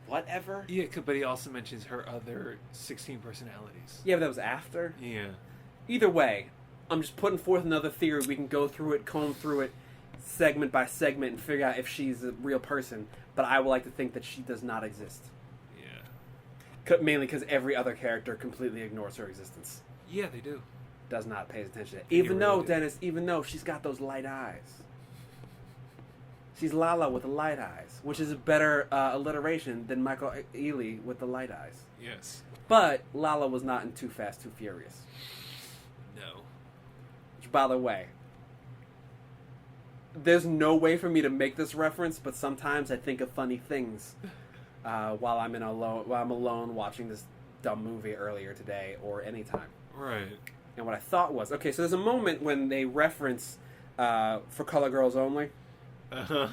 whatever. Yeah, but he also mentions her other 16 personalities. Yeah, but that was after. Yeah. Either way, I'm just putting forth another theory. We can go through it, comb through it, segment by segment, and figure out if she's a real person. But I would like to think that she does not exist. Yeah. Mainly because every other character completely ignores her existence. Yeah, they do. Does not pay attention to it. Even though, Dennis, even though she's got those light eyes. She's Lala with the light eyes, which is a better alliteration than Michael Ealy with the light eyes. Yes. But Lala was not in Too Fast, Too Furious. No. Which, by the way, there's no way for me to make this reference, but sometimes I think of funny things while I'm alone watching this dumb movie earlier today or anytime. Right. And what I thought was, okay, so there's a moment when they reference For Color Girls Only. Uh-huh.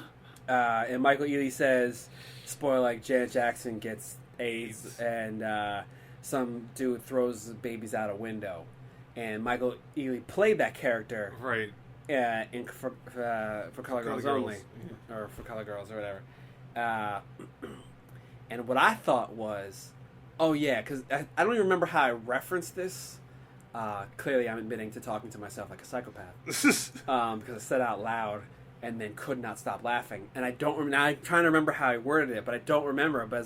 And Michael Ealy says, spoiler, like, Janet Jackson gets AIDS and some dude throws babies out a window. And Michael Ealy played that character. Right. For Color Girls Only. Yeah. Or For Color Girls or whatever. And what I thought was, oh yeah, because I don't even remember how I referenced this. Clearly, I'm admitting to talking to myself like a psychopath because I said out loud and then could not stop laughing. And I don't remember. I'm trying to remember how I worded it, but I don't remember. But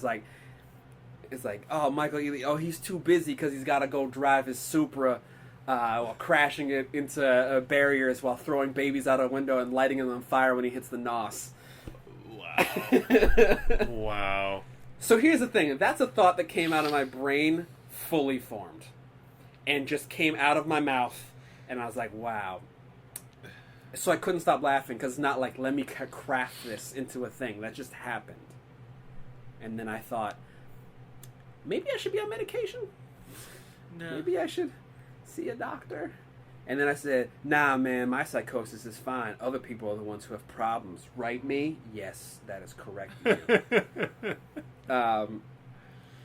it's like, oh, Michael Ealy, oh, he's too busy because he's got to go drive his Supra while crashing it into barriers while throwing babies out a window and lighting them on fire when he hits the nos. Wow. Wow. So here's the thing. That's a thought that came out of my brain fully formed. And just came out of my mouth, and I was like, wow. So I couldn't stop laughing, because it's not like, let me craft this into a thing. That just happened. And then I thought, maybe I should be on medication? No. Maybe I should see a doctor? And then I said, nah, man, my psychosis is fine. Other people are the ones who have problems. Right, me? Yes, that is correct.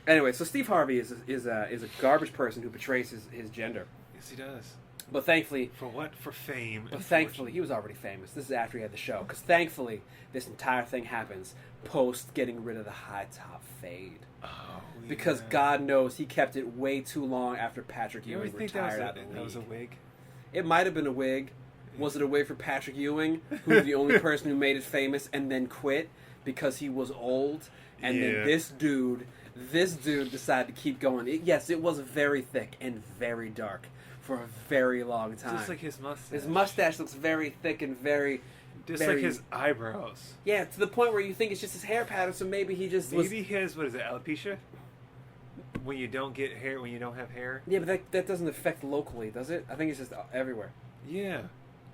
Anyway, so Steve Harvey is a garbage person who betrays his gender. Yes, he does. But thankfully... For what? For fame. But thankfully, he was already famous. This is after he had the show. Because thankfully, this entire thing happens post getting rid of the high top fade. Oh, because God knows he kept it way too long after Patrick Ewing retired out of the league. That was a wig? It might have been a wig. Was it a wig for Patrick Ewing, who was the only person who made it famous and then quit because he was old? And then this dude decided to keep going. Yes, it was very thick and very dark for a very long time. Just like his mustache. His mustache looks very thick and very... Just like his eyebrows. Yeah, to the point where you think it's just his hair pattern, so maybe he just Maybe he has, what is it, alopecia? When you don't get hair, when you don't have hair? Yeah, but that doesn't affect locally, does it? I think it's just everywhere. Yeah.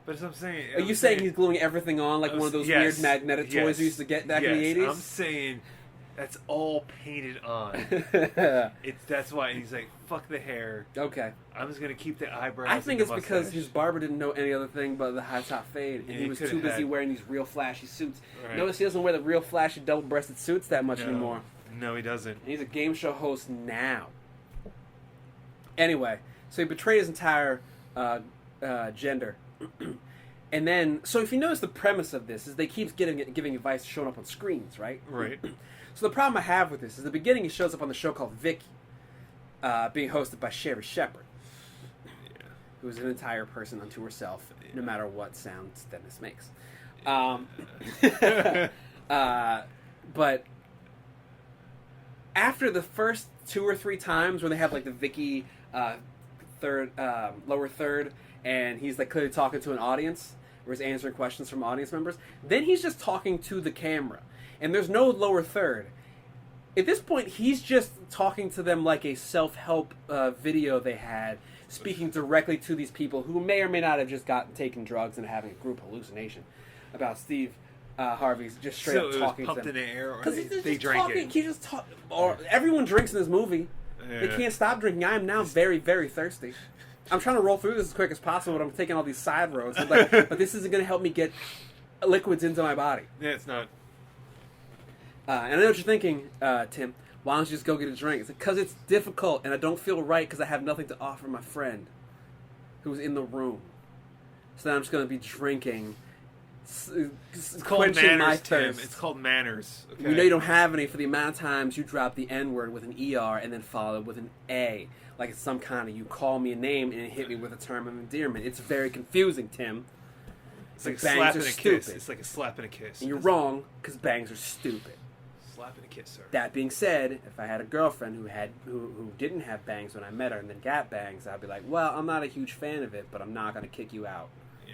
But that's what I'm saying. Are you saying he's gluing everything on like one of those weird magnetic toys we used to get back in the 80s? I'm saying that's all painted on. That's why he's like, fuck the hair. Okay. I'm just going to keep the eyebrows. I think it's because his barber didn't know any other thing but the high top fade, and he was too busy wearing these real flashy suits. Right. Notice he doesn't wear the real flashy double-breasted suits that much anymore. No, he doesn't. And he's a game show host now. Anyway, so he betrayed his entire gender. And then, so if you notice the premise of this is they keep giving advice showing up on screens, right? Right. So the problem I have with this is the beginning he shows up on the show called Vicky, being hosted by Sherry Shepherd, who's an entire person unto herself, no matter what sounds Dennis makes. But after the first 2 or 3 times when they have like the Vicky lower third, and he's like clearly talking to an audience, or he's answering questions from audience members, then he's just talking to the camera, and there's no lower third. At this point, he's just talking to them like a self-help video they had, speaking directly to these people who may or may not have just taken drugs and having a group hallucination about Steve Harvey's just straight up talking to them. Pumped in the air, or because they drank it. He just or everyone drinks in this movie. Yeah. They can't stop drinking. I am now very, very thirsty. I'm trying to roll through this as quick as possible, but I'm taking all these side roads. But this isn't going to help me get liquids into my body. Yeah, it's not. And I know what you're thinking, Tim. Why don't you just go get a drink? It's because it's difficult, and I don't feel right because I have nothing to offer my friend who's in the room. So then I'm just going to be drinking, It's called quenching my manners, Tim. thirst. It's called manners. Okay? You know you don't have any for the amount of times you drop the N-word with an ER and then follow it with an A. Like it's some kind of, you call me a name and hit me with a term of endearment. It's very confusing, Tim. It's like a bangs slap are and a stupid. kiss. It's like a slap and a kiss. And you're wrong, because bangs are stupid. Slap and a kiss, sir. That being said, if I had a girlfriend who didn't have bangs when I met her and then got bangs, I'd be like, well, I'm not a huge fan of it, but I'm not going to kick you out. Yeah.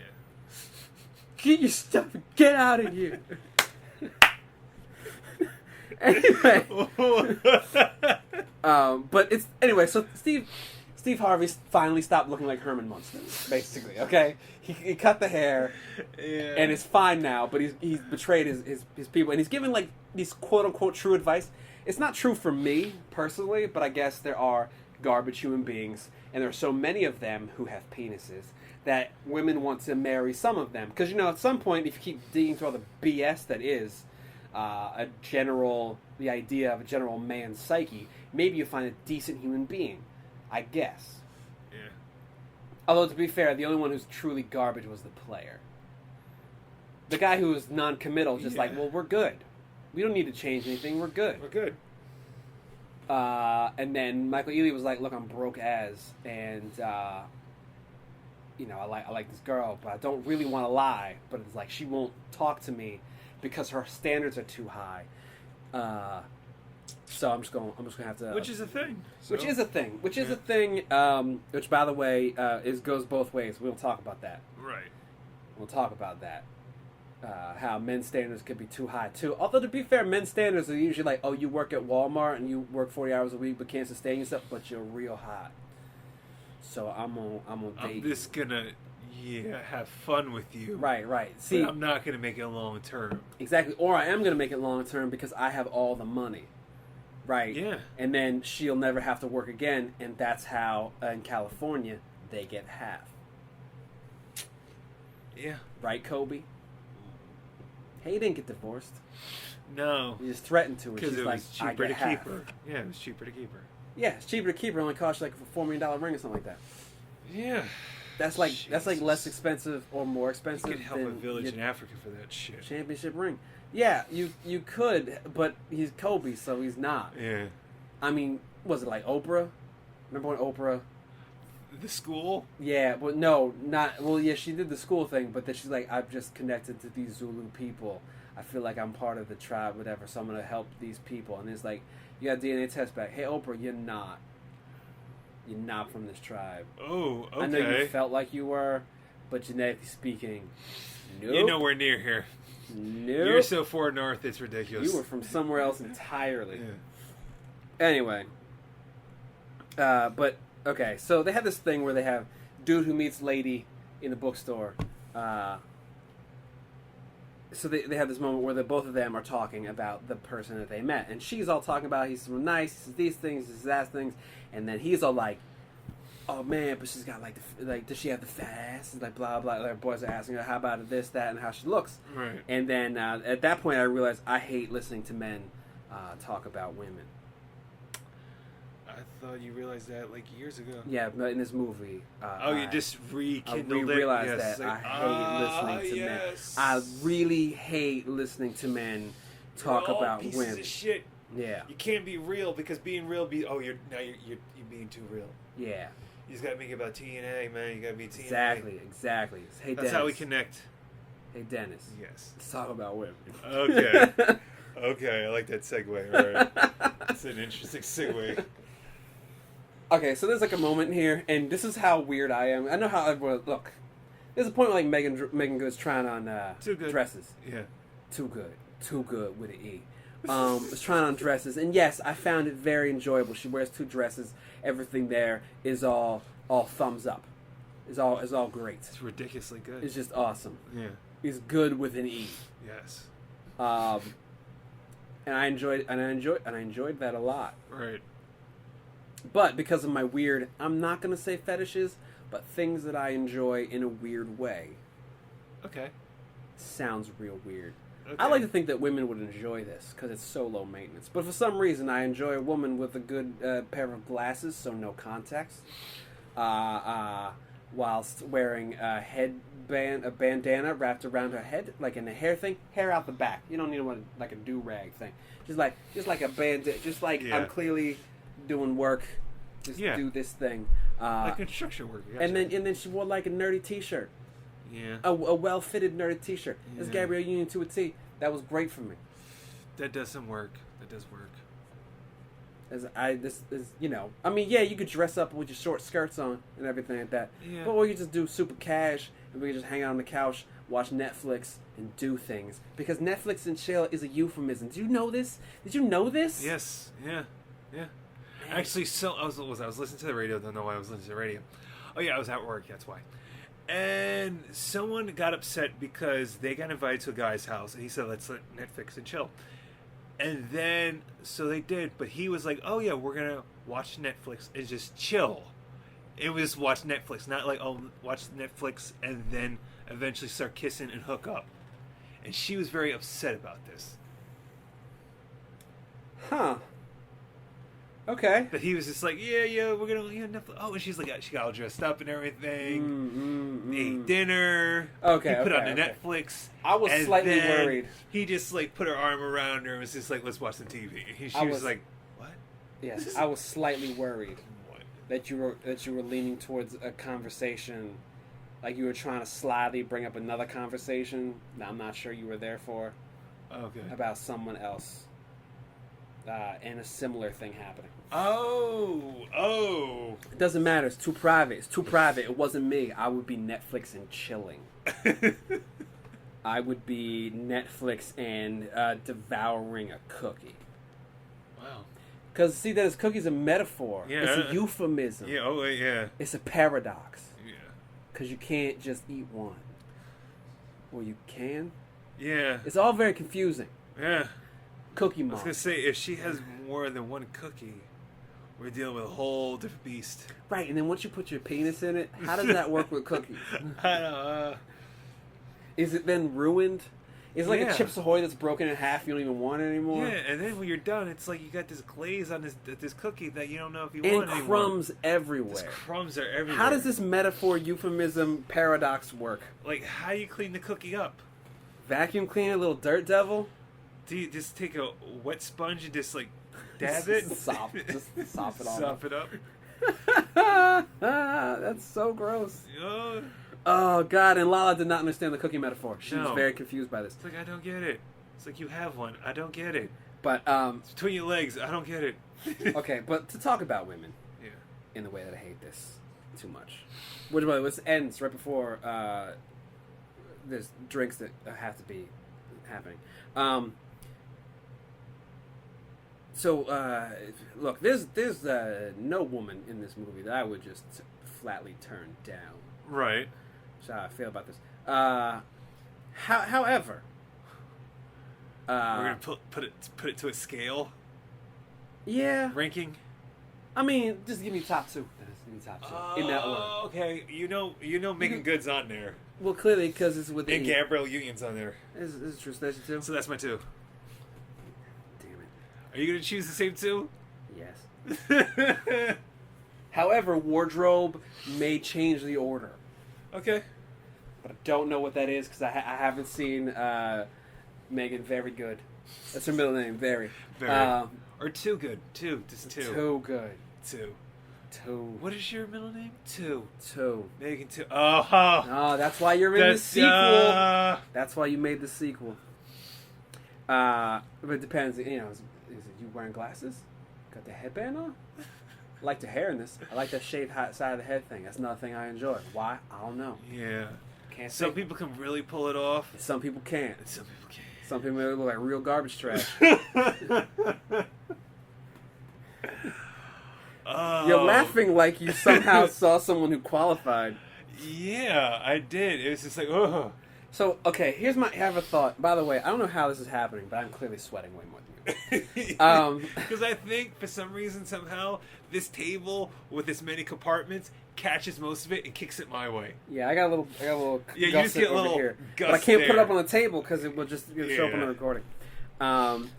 Get your stuff and get out of here. Anyway. But it's, anyway, so Steve Harvey finally stopped looking like Herman Munster, basically, okay? He cut the hair, Yeah. and it's fine now, but he's betrayed his people, and he's given, like, these quote-unquote true advice. It's not true for me, personally, but I guess there are garbage human beings, and there are so many of them who have penises, that women want to marry some of them. Because, you know, at some point, if you keep digging through all the BS that is the idea of a general man's psyche, maybe you find a decent human being, I guess. Yeah. Although, to be fair, the only one who's truly garbage was the player. The guy who was non-committal, just like, well, we're good. We don't need to change anything. We're good. We're good. And then Michael Ealy was like, look, I'm broke as, and, you know, I like this girl, but I don't really want to lie. But it's like, she won't talk to me because her standards are too high. So I'm just gonna have to. Which is a thing. Which is a thing. Which, by the way, goes both ways. We'll talk about that. Right. We'll talk about that. How men's standards could be too high too. Although, to be fair, men's standards are usually like, oh, you work at Walmart and you work 40 hours a week but can't sustain yourself, but you're real hot. So I'm gonna date. I'm just gonna have fun with you. Right. See, but I'm not gonna make it long term. Exactly. Or I am gonna make it long term because I have all the money. Right. Yeah. And then she'll never have to work again, and that's how in California they get half. Yeah. Right, Kobe? Hey, he didn't get divorced. No. He just threatened to her. Because it was like, cheaper to keep her. Yeah, it was cheaper to keep her. Yeah, it's cheaper to keep her. It only cost you like a $4 million ring or something like that. Yeah. That's like less expensive or more expensive. You could help than a village in Africa for that shit. Championship ring. Yeah, you could, but he's Kobe, so he's not. Yeah. I mean, was it like Oprah? Remember when Oprah? The school? Yeah, well, no, not... Well, yeah, she did the school thing, but then she's like, I've just connected to these Zulu people. I feel like I'm part of the tribe, whatever, so I'm going to help these people. And it's like, you got DNA test back. Hey, Oprah, you're not. You're not from this tribe. Oh, okay. I know you felt like you were, but genetically speaking, nope. You're nowhere near here. Nope. You're so far north, it's ridiculous. You were from somewhere else entirely. Yeah. Anyway. But, okay, so they have this thing where they have dude who meets lady in the bookstore. So they have this moment where both of them are talking about the person that they met. And she's all talking about he's so nice, he says these things, he says that things. And then he's all like, oh man, but she's got like does she have the fat ass? And like blah blah. Like boys are asking her how about this, that, and how she looks. Right. And then at that point, I realized I hate listening to men talk about women. I thought you realized that like years ago. Yeah, but in this movie. You just rekindled I realized it. Yes. that Like, I hate listening to men. I really hate listening to men talk We're all about pieces women. Of shit. Yeah. You can't be real because being real you're being too real. Yeah. You just gotta make it about TNA, man. You gotta be TNA. Exactly. Hey, That's Dennis. how we connect. Hey, Dennis. Yes. Let's talk about women. Okay. Okay, I like that segue. All right. It's an interesting segue. Okay, so there's like a moment here, and this is how weird I am. I know how everyone look. There's a point where like Meagan Good's trying on dresses. Yeah. Too good with an E. Was trying on dresses, and yes, I found it very enjoyable. She wears 2 dresses. Everything there is all thumbs up. Is all great. It's ridiculously good. It's just awesome. Yeah. It's good with an E. Yes. And I enjoyed that a lot. Right. But because of my weird, I'm not gonna say fetishes, but things that I enjoy in a weird way. Okay. Sounds real weird. Okay. I like to think that women would enjoy this because it's so low maintenance. But for some reason, I enjoy a woman with a good pair of glasses, so no contacts, whilst wearing a bandana wrapped around her head, like in a hair thing, hair out the back. You don't need one like a do-rag thing. Just like a bandana. Just like I'm clearly doing work. Just do this thing. Like construction work. Gotcha. And then she wore like a nerdy T-shirt. Yeah. A well-fitted nerdy T-shirt. This Gabrielle Union to a T. That was great for me. That does some work. That does work. I mean, yeah, you could dress up with your short skirts on and everything like that. Yeah. But we could just do super cash, and we could just hang out on the couch, watch Netflix, and do things. Because Netflix and chill is a euphemism. Did you know this? Did you know this? Yes. Yeah. Yeah. Actually, I was listening to the radio. Don't know why I was listening to the radio. Oh yeah, I was at work. That's why. And someone got upset because they got invited to a guy's house, and he said, "Let's let Netflix and chill." And then, so they did, but he was like, "Oh yeah, we're gonna watch Netflix and just chill." It was watch Netflix, not like watch Netflix and then eventually start kissing and hook up. And she was very upset about this. Huh. Okay. That he was just like, yeah, we're gonna Netflix. Oh, and she's like, she got all dressed up and everything. Ate dinner. Okay. He put on the Netflix. I was slightly worried. He just like put her arm around her and was just like, let's watch the TV. She was like, what? Yes, I was slightly worried what? that you were leaning towards a conversation, like you were trying to slyly bring up another conversation that I'm not sure you were there for. Okay. About someone else. And a similar thing happening. Oh. It doesn't matter. It's too private. It wasn't me. I would be Netflix and chilling. I would be Netflix and devouring a cookie. Wow. Because, see, that cookie's a metaphor. Yeah. It's a euphemism. Yeah, yeah. It's a paradox. Yeah. Because you can't just eat one. Or you can. Yeah. It's all very confusing. Yeah. Cookie Monster. I was going to say, if she has more than one cookie, we're dealing with a whole different beast. Right, and then once you put your penis in it, how does that work with cookies? I don't know. Is it then ruined? Is it like a Chips Ahoy that's broken in half, you don't even want it anymore? Yeah, and then when you're done, it's like you got this glaze on this cookie that you don't know if you and want anymore. And crumbs everywhere. There's crumbs are everywhere. How does this metaphor, euphemism, paradox work? Like, how do you clean the cookie up? Vacuum cleaner, little dirt devil? Do you just take a wet sponge and just, like, dab it? Just sop it all Sop it up. That's so gross. Oh, God, and Lala did not understand the cookie metaphor. She was very confused by this. It's like, I don't get it. It's like, you have one. I don't get it. But, it's between your legs. I don't get it. Okay, but to talk about women in the way that I hate this too much. Which, by the way, this ends right before there's drinks that have to be happening. Look, there's no woman in this movie that I would just flatly turn down. Right. That's how I feel about this. However, we're gonna put it to a scale. Yeah. Ranking. I mean, just give me top two. Give me top two in that order. Okay. You know, Meagan Good's on there. Well, clearly because it's with and Gabrielle Union's on there. Is true station too? So that's my two. Damn it. Are you gonna choose the same two? Yes. However, wardrobe may change the order. Okay. But I don't know what that is because I haven't seen Meagan Very Good. That's her middle name, Very. Or Too Good. Just two. Too Good. Two. What is your middle name? Two. Meagan Two. Oh, that's why you're in the sequel. That's why you made the sequel. But it depends. Is it you wearing glasses? Got the headband on? I like the hair in this. I like that shaved side of the head thing. That's another thing I enjoy. Why? I don't know. Yeah. Can't Some people can really pull it off. Some people can't. Some people can't. Some people look like real garbage trash. You're laughing like you somehow saw someone who qualified. Yeah, I did. It was just like, oh. So, okay, I have a thought. By the way, I don't know how this is happening, but I'm clearly sweating way more than you Because I think for some reason somehow this table with this many compartments catches most of it and kicks it my way. Yeah, I got a little Yeah, you just gusset get a over little here, gust but I can't put it there. up on the table because it will just show up on the recording.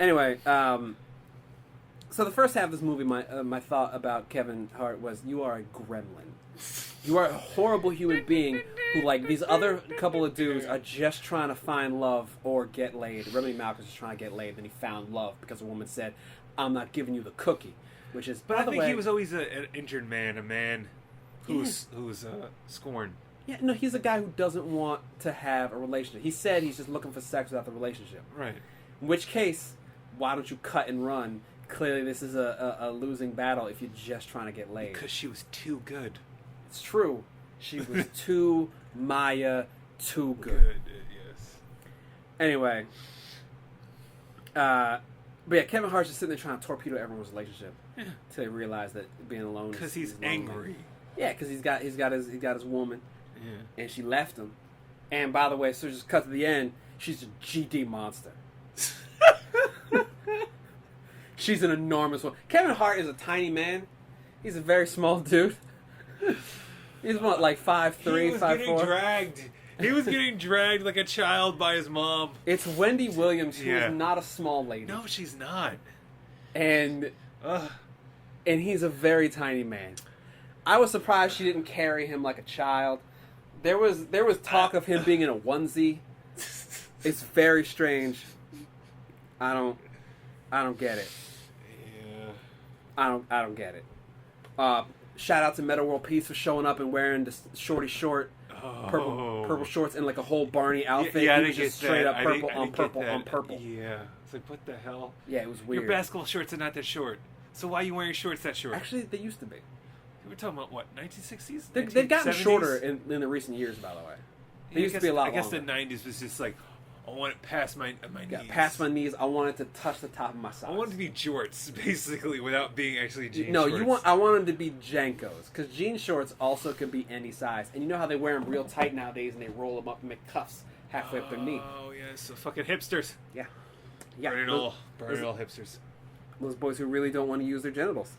Anyway, so the first half of this movie, my thought about Kevin Hart was, you are a gremlin. You are a horrible human being who, like, these other couple of dudes are just trying to find love or get laid. Remedy Malcolm's just trying to get laid, then he found love because a woman said, "I'm not giving you the cookie," which is, But by I the think way, he was always an injured man, a man who's scorned. yeah, no, he's a guy who doesn't want to have a relationship. He said he's just looking for sex without the relationship. Right. In which case, why don't you cut and run? Clearly, this is a losing battle if you're just trying to get laid. Because she was too good. It's true. She was too Maya, too good. Yes. Anyway, but yeah, Kevin Hart's just sitting there trying to torpedo everyone's relationship until he realized that being alone. Because he's lonely. angry. Yeah, because he's got his woman, Yeah. and she left him. And by the way, so just cut to the end. She's a GD monster. She's an enormous one. Kevin Hart is a tiny man. He's a very small dude. He's what, like 5'3", 5'4"? He was getting dragged. He was getting dragged like a child by his mom. It's Wendy Williams, who Yeah. is not a small lady. No, she's not. And he's a very tiny man. I was surprised she didn't carry him like a child. There was talk of him being in a onesie. It's very strange. I don't get it. Yeah. I don't get it. Shout out to Meta World Peace for showing up and wearing the shorty short purple shorts and like a whole Barney outfit. Yeah, he was just straight up purple on purple on purple. Yeah. It's like, what the hell? Yeah, it was weird. Your basketball shorts are not that short. So why are you wearing shorts that short? Actually, they used to be. We're talking about what, 1960s? They've gotten 1970s? shorter in the recent years, by the way. They used to be a lot I guess longer. the 90s was just like, I want it past my Yeah, knees. past my knees. I want it to touch the top of my socks. I want it to be jorts, basically, without being actually jean No, shorts. I want them to be Jankos, because jean shorts also can be any size. And you know how they wear them real tight nowadays, and they roll them up and make cuffs halfway up their knee. Oh, yeah, so fucking hipsters. Yeah, Burning all hipsters. Those boys who really don't want to use their genitals.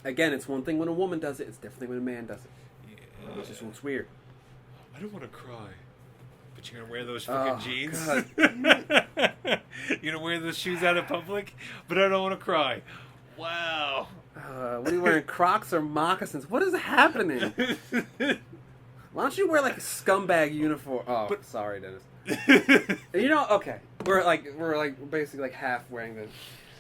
Again, it's one thing when a woman does it; it's a different thing when a man does it. Yeah. It just looks weird. I don't want to cry. But you're gonna wear those fucking jeans? God. You're gonna wear those shoes out in public? But I don't want to cry. Wow. What are you wearing, Crocs or moccasins? What is happening? Why don't you wear like a scumbag uniform? Oh, sorry, Dennis. You know, okay, we're basically like half wearing the.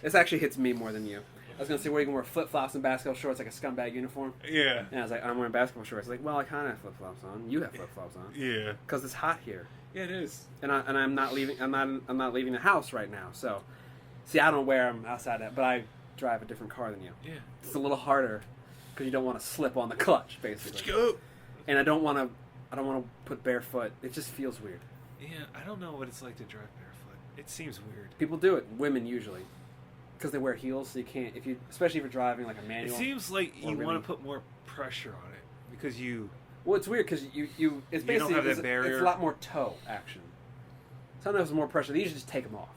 This actually hits me more than you. I was gonna say, what, you can wear flip flops and basketball shorts like a scumbag uniform? Yeah. And I was like, I'm wearing basketball shorts. Like, well, I kind of have flip flops on. You have flip flops on. Yeah. Because it's hot here. Yeah, it is. And I'm not leaving. I'm not leaving the house right now. So, see, I don't wear them outside that, but I drive a different car than you. Yeah. It's a little harder because you don't want to slip on the clutch, basically. Let's go. And I don't want to put barefoot. It just feels weird. Yeah, I don't know what it's like to drive barefoot. It seems weird. People do it. Women usually, because they wear heels, so you can't. Especially if you're driving like a manual. It seems like you really- want to put more pressure on it because you. Well, it's weird because you it's basically don't have that it's barrier. a lot more toe action. Sometimes there's more pressure. They usually just take them off.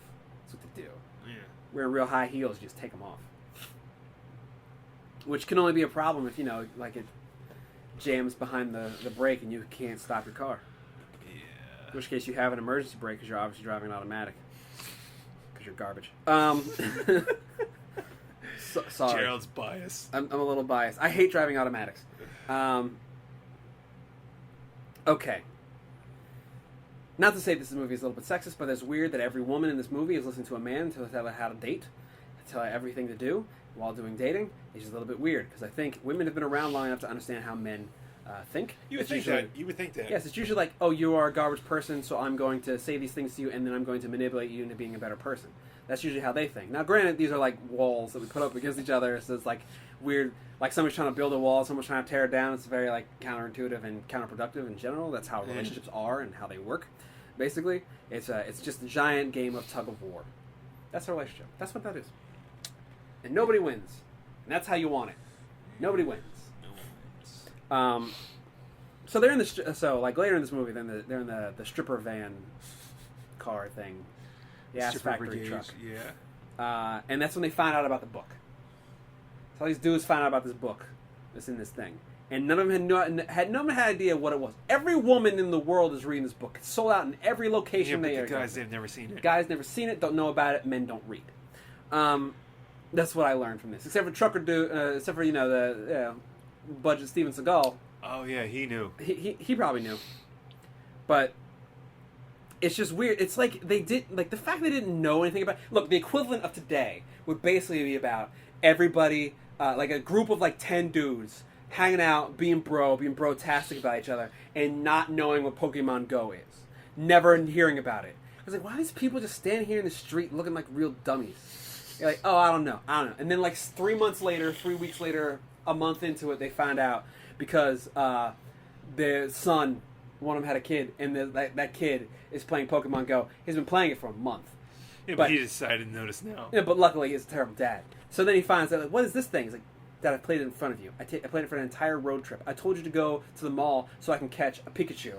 That's what they do. Yeah. Wearing real high heels, you just take them off. Which can only be a problem if, like it jams behind the brake and you can't stop your car. Yeah. In which case you have an emergency brake because you're obviously driving an automatic. Because you're garbage. Sorry. Jerald's biased. I'm a little biased. I hate driving automatics. Okay. Not to say this movie is a little bit sexist, but it's weird that every woman in this movie is listening to a man to tell her how to date, to tell her everything to do while doing dating. It's just a little bit weird because I think women have been around long enough to understand how men think. You would think that. Yes, it's usually like, oh, you are a garbage person, so I'm going to say these things to you, and then I'm going to manipulate you into being a better person. That's usually how they think. Now, granted, these are like walls that we put up against each other, so it's like weird, like somebody's trying to build a wall, someone's trying to tear it down. It's very like counterintuitive and counterproductive in general. That's how relationships are and how they work. Basically, it's just a giant game of tug of war. That's a relationship. That's what that is. And nobody wins. And that's how you want it. Nobody wins. So they're in the like later in this movie, they're in the stripper van car thing. the ass factory truck. Yeah. And that's when they find out about the book. So all these dudes find out about this book that's in this thing. And none of them had idea what it was. Every woman in the world is reading this book. It's sold out in every location the guys, they've never seen it. Guys never seen it, don't know about it, men don't read. That's what I learned from this. Except for Trucker Dude, except for, the budget Steven Seagal. Oh, yeah, he knew. He probably knew. But it's just weird. It's like they the fact they didn't know anything about... Look, the equivalent of today would basically be about everybody, like a group of 10 dudes hanging out, being bro-tastic about each other, and not knowing what Pokemon Go is. Never hearing about it. I was like, why are these people just standing here in the street looking like real dummies? You're like, oh, I don't know. And then 3 months later, 3 weeks later, a month into it, they found out because their son, one of them had a kid, and that kid is playing Pokemon Go. He's been playing it for a month. Yeah, but he decided to notice now. Yeah, but luckily he's a terrible dad. So then he finds out, what is this thing? He's like, Dad, I played it in front of you. I played it for an entire road trip. I told you to go to the mall so I can catch a Pikachu.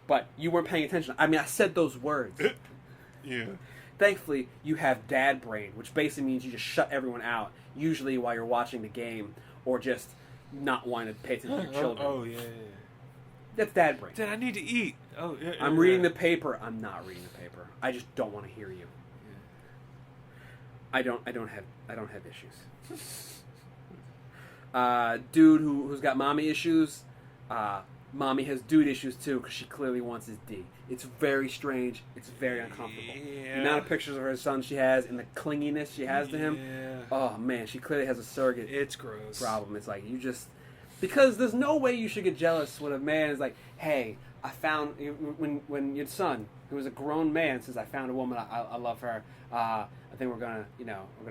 But you weren't paying attention. I mean, I said those words. Yeah. Thankfully, you have dad brain, which basically means you just shut everyone out, usually while you're watching the game, or just not wanting to pay attention to your children. Oh, yeah. That's dad brain. Dad, I need to eat. Oh, yeah. I'm reading the paper. I'm not reading the paper. I just don't want to hear you. Yeah. I don't have issues. Dude who's got mommy issues. Mommy has dude issues too because she clearly wants his D. It's very strange. It's very uncomfortable. Yeah. The amount of pictures of her son she has and the clinginess she has to him. Yeah. Oh man, she clearly has a surrogate. It's gross. Problem. It's like you just because there's no way you should get jealous when a man is like, hey, I found when your son who is a grown man says I found a woman I love her. I think we're gonna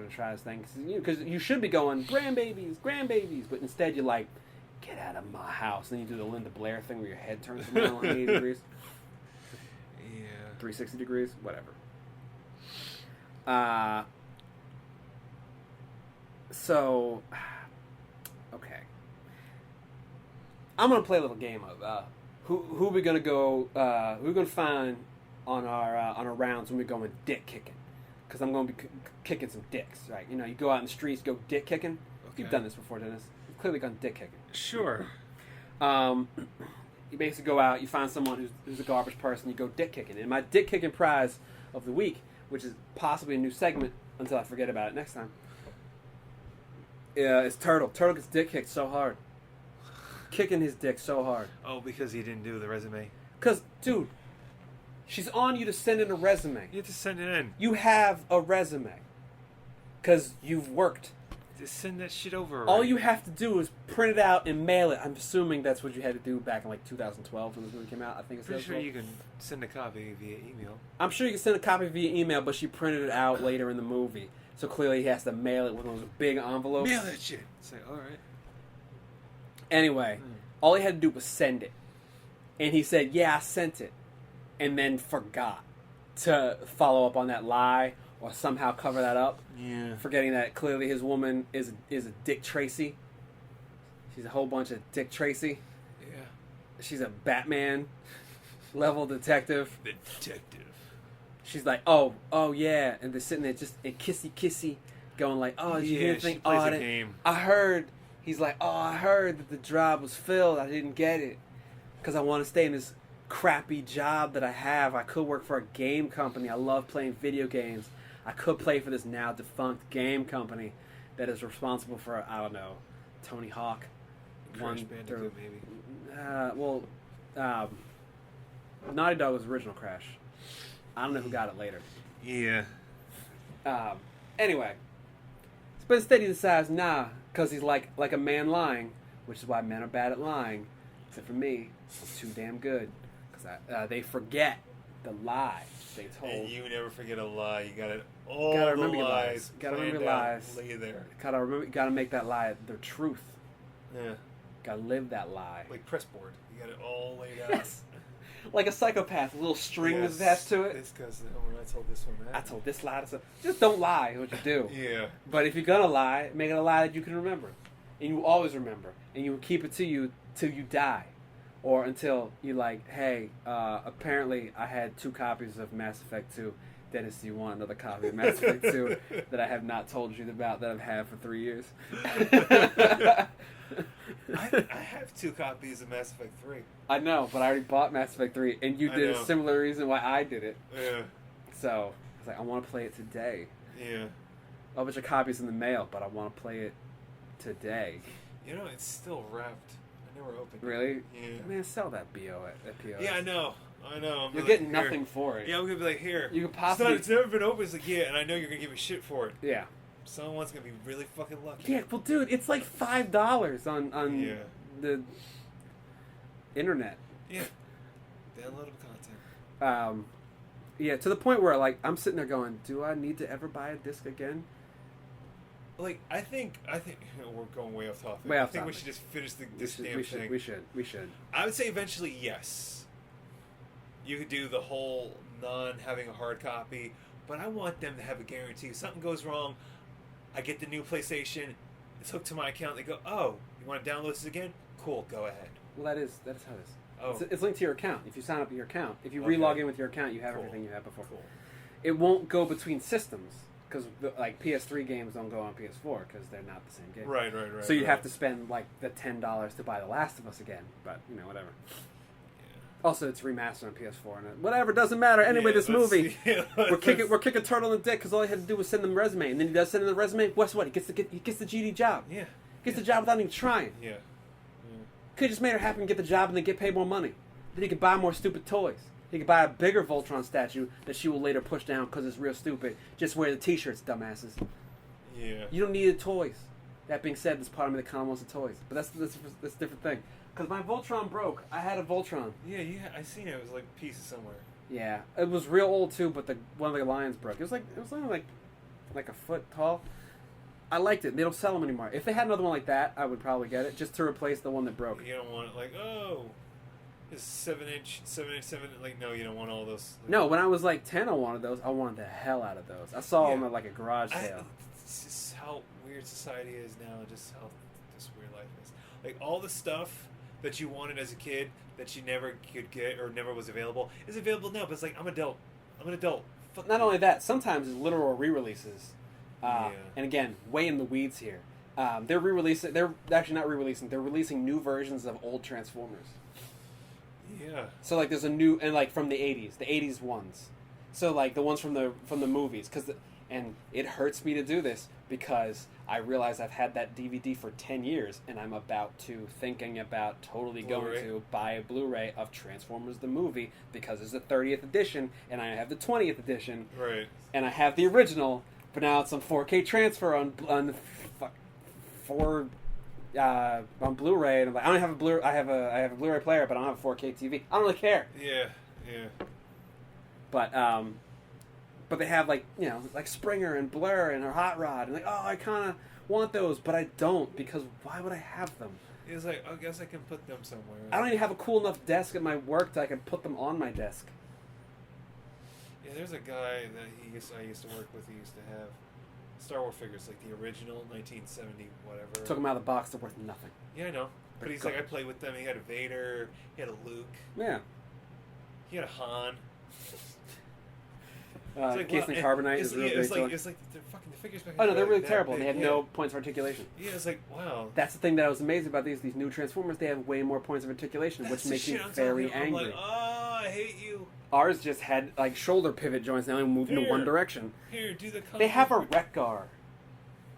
try this thing because you should be going grandbabies, but instead you're like, get out of my house. And then you do the Linda Blair thing where your head turns around 180 degrees. Yeah. 360 degrees, whatever. So, okay. I'm gonna play a little game of who we gonna go. Who we gonna find on our rounds when we're going dick kicking. Because I'm going to be kicking some dicks, right? You go out in the streets, go dick kicking. Okay. You've done this before, Dennis. You've clearly gone dick kicking. Sure. You basically go out, you find someone who's a garbage person, you go dick kicking. And my dick kicking prize of the week, which is possibly a new segment until I forget about it next time, is Turtle. Turtle gets dick kicked so hard. Kicking his dick so hard. Oh, because he didn't do the resume? Because, dude... She's on you to send in a resume. You have to send it in. You have a resume. Because you've worked. Just send that shit over already. All you have to do is print it out and mail it. I'm assuming that's what you had to do back in 2012 when this movie came out. I think it's pretty sure you can send a copy via email. I'm sure you can send a copy via email, but she printed it out later in the movie. So clearly he has to mail it with those big envelopes. Mail that shit. Say, all right. Anyway, all he had to do was send it. And he said, yeah, I sent it. And then forgot to follow up on that lie or somehow cover that up. Yeah. Forgetting that clearly his woman is a Dick Tracy. She's a whole bunch of Dick Tracy. Yeah. She's a Batman level detective. Detective. She's like, oh yeah, and they're sitting there just in kissy, going like, oh, did you hear anything? She plays a game. I heard. He's like, I heard that the job was filled. I didn't get it because I want to stay in this crappy job that I have. I could work for a game company. I love playing video games. I could play for this now defunct game company that is responsible for, I don't know, Tony Hawk. Crash Bandicoot, maybe. Naughty Dog was original Crash. I don't know who got it later. Yeah. Anyway. But instead he decides, nah, because he's like a man lying, which is why men are bad at lying. Except for me, I'm too damn good. Because they forget the lie they told. And you never forget a lie. You got it. All gotta the remember your lies. Gotta remember your lies. Lay there. Gotta make that lie their truth. Yeah. Gotta live that lie. Like press board. You got it all laid out. Yes. Like a psychopath, a little string is attached to it. It's because when I told this one that. I told this lie to some. Just don't lie is what you do. Yeah. But if you're gonna lie, make it a lie that you can remember. And you always remember. And you will keep it to you till you die. or until you like, hey, apparently I had 2 copies of Mass Effect 2. Dennis, do you want another copy of Mass Effect 2 that I have not told you about that I've had for 3 years? I have 2 copies of Mass Effect 3. I know, but I already bought Mass Effect 3, and you did a similar reason why I did it. Yeah. So, I was like, I want to play it today. Yeah. A bunch of copies in the mail, but I want to play it today. You know, it's still wrapped. I never opened it. Really? Yeah. Man, sell that BO at POS. Yeah, I know. You're getting nothing for it. Yeah, I'm going to be like, here. You could possibly... It's never been opened. It's like, yeah, and I know you're going to give me shit for it. Yeah. Someone's going to be really fucking lucky. Yeah, well, dude, it's like $5 on the internet. Yeah. Downloadable content. Yeah, to the point where, like, I'm sitting there going, do I need to ever buy a disc again? Like, I think we're going way off topic. Way off I think topic. we should just finish this damn thing. We should. I would say eventually, yes. You could do the whole non-having a hard copy, but I want them to have a guarantee. If something goes wrong, I get the new PlayStation, it's hooked to my account, they go, oh, you want to download this again? Cool, go ahead. Well, that is how it is. Oh. It's linked to your account. If you sign up with your account, if you re-log in with your account, you have everything you had before. Cool. It won't go between systems, because like PS3 games don't go on PS4 because they're not the same game. Right. So you have to spend like the $10 to buy The Last of Us again, but you know, whatever. Also, it's remastered on PS4 and whatever, doesn't matter. Anyway, this movie, we're kicking Turtle in the dick because all he had to do was send him a resume, and then he does send him the resume. Guess what? He gets the GD job. Yeah, gets the job without even trying. Yeah. Could have just made her happen, get the job, and then get paid more money. Then he could buy more stupid toys. He could buy a bigger Voltron statue that she will later push down because it's real stupid. Just wear the T-shirts, dumbasses. Yeah. You don't need the toys. That being said, this part of me that kind of wants the toys, but that's a different thing. Because my Voltron broke. I had a Voltron. Yeah, I seen it. It was like pieces somewhere. Yeah, it was real old too, but one of the lions broke. It was only like a foot tall. I liked it. They don't sell them anymore. If they had another one like that, I would probably get it just to replace the one that broke. You don't want it like, oh, it's 7-inch, 7. Like, no, you don't want all those. Like, no, when I was like 10, I wanted those. I wanted the hell out of those. I saw them at like a garage sale. It's just how weird society is now. Just how this weird life is. Like all the stuff that you wanted as a kid that you never could get or never was available is available now. But it's like, I'm an adult. Fuck Not me. only that, sometimes it's literal re-releases. And again, way in the weeds here. They're re-releasing. They're actually not re-releasing. They're releasing new versions of old Transformers. Yeah. So like, there's a new and like from the '80s ones. So like the ones from the movies, and it hurts me to do this because I realize I've had that DVD for 10 years, and I'm thinking about totally going to buy a Blu-ray of Transformers the movie because it's the 30th edition, and I have the 20th edition, right? And I have the original. But now it's on 4K transfer on Blu-ray, and I'm like, I don't have a I have a Blu-ray player, but I don't have a 4K TV. I don't really care. Yeah. But they have like like Springer and Blur and Hot Rod, and like, oh, I kind of want those, but I don't because why would I have them? It's like, I guess I can put them somewhere. I don't even have a cool enough desk at my work that I can put them on my desk. Yeah, there's a guy that I used to work with. He used to have Star Wars figures, like the original 1970 whatever. Took them out of the box. They're worth nothing. Yeah, I know. But he's like, I played with them. He had a Vader. He had a Luke. Yeah. He had a Han. Case and Carbonite is really it's like they're fucking the figures back. Oh no, they're really terrible. They have no points of articulation. Yeah, it's like, wow. That's the thing that I was amazed about these new Transformers. They have way more points of articulation, which makes me very angry. I'm like, oh, I hate you. Ours just had like shoulder pivot joints. Now they move in one direction. Here, do the. They have a Wreck-Gar.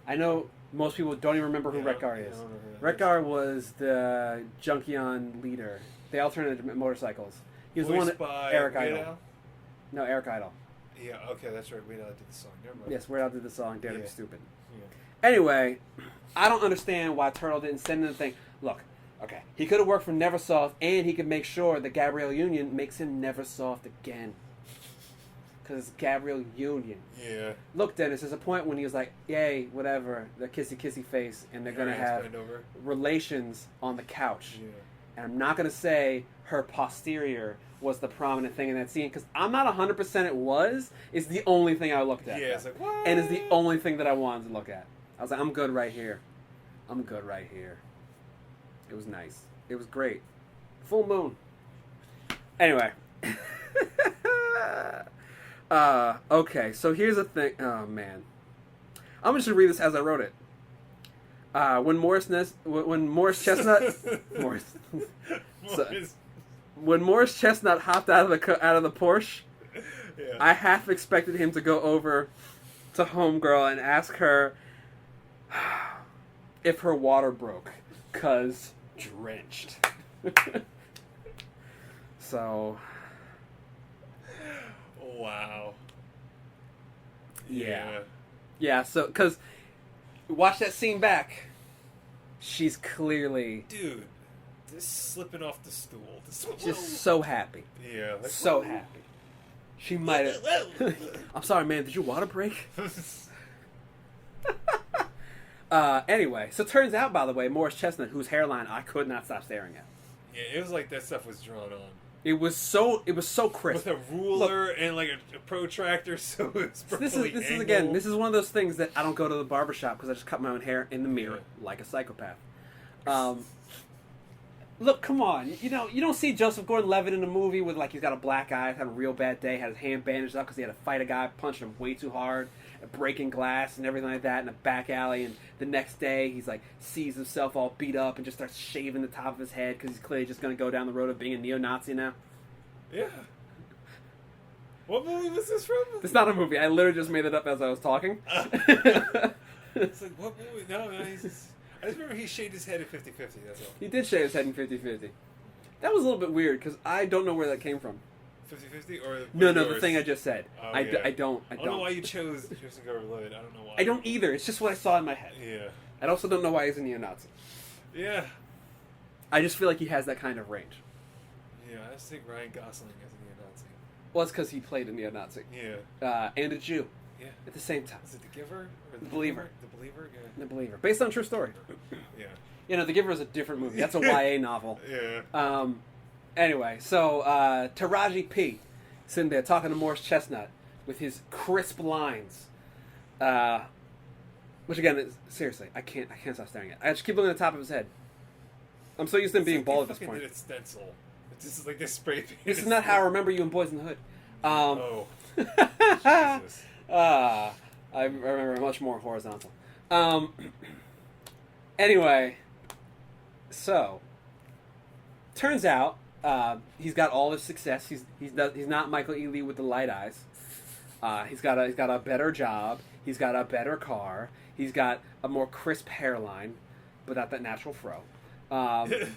I know most people don't even remember who Wreck-Gar is. Wreck-Gar was the Junkion leader. They alternated motorcycles. He was the one that Eric Idle. No, Eric Idle. Yeah, okay, that's right. Weird Al did the song. Never mind. Yes, Weird Al did the song. Dare to be stupid. Yeah. Anyway, I don't understand why Turtle didn't send in the thing. Look, okay, he could have worked for Neversoft, and he could make sure that Gabrielle Union makes him Neversoft again. Because it's Gabrielle Union. Yeah. Look, Dennis, there's a point when he was like, yay, whatever, the kissy face, and they're going to have relations on the couch. Yeah. And I'm not going to say her posterior was the prominent thing in that scene, because I'm not 100% it was. It's the only thing I looked at. Yeah, it's like, what? And it's the only thing that I wanted to look at. I was like, I'm good right here. I'm good right here. It was nice. It was great. Full moon. Anyway. Okay, so here's the thing. Oh, man. I'm just going to read this as I wrote it. When Morris Chestnut... when Morris Chestnut hopped out of the Porsche, yeah. I half expected him to go over to homegirl and ask her if her water broke, 'cause drenched. So... Wow. Yeah. Yeah, so, because, watch that scene back. She's clearly... Dude, just slipping off the stool. Just so happy. Yeah. Like, so happy. She might have... I'm sorry, man, did your water break? Anyway, so it turns out, by the way, Morris Chestnut, whose hairline I could not stop staring at. Yeah, it was like that stuff was drawn on. It was so crisp. With a ruler and like a protractor, so it's this is one of those things that I don't go to the barbershop because I just cut my own hair in the mirror like a psychopath. Look, come on. You don't see Joseph Gordon-Levitt in a movie with like he's got a black eye, having a real bad day, had his hand bandaged up because he had to fight a guy punching him way too hard, breaking glass and everything like that in a back alley, and the next day he's like sees himself all beat up and just starts shaving the top of his head because he's clearly just going to go down the road of being a neo-Nazi now. Yeah. What movie was this from? It's not a movie. I literally just made it up as I was talking. It's like, what movie? No, I just remember he shaved his head at 50-50, that's all. He did shave his head in 50-50. That was a little bit weird, because I don't know where that came from. 50-50? Or No, the thing I just said. Oh, I yeah. I don't know why you chose Joseph Gordon-Levitt. I don't know why. I don't either. It's just what I saw in my head. Yeah. I also don't know why he's a neo-Nazi. Yeah. I just feel like he has that kind of range. Yeah, I just think Ryan Gosling is a neo-Nazi. Well, it's because he played a neo-Nazi. Yeah. And a Jew. Yeah. At the same time. Is it The Giver? Or The Believer. The Believer? Yeah. The Believer. Based on a true story. Yeah. The Giver is a different movie. That's a YA novel. Yeah. Anyway, so Taraji P. sitting there talking to Morris Chestnut with his crisp lines. Which again, seriously, I can't stop staring at. I just keep looking at the top of his head. I'm so used to him being bald at this point. Did it stencil. It's just like this spray paint. This is not how I remember you in Boys in the Hood. Oh. Jesus. I remember much more horizontal. Anyway, so turns out he's got all this success. He's not Michael Ealy with the light eyes. He's got a better job. He's got a better car. He's got a more crisp hairline, without that natural fro.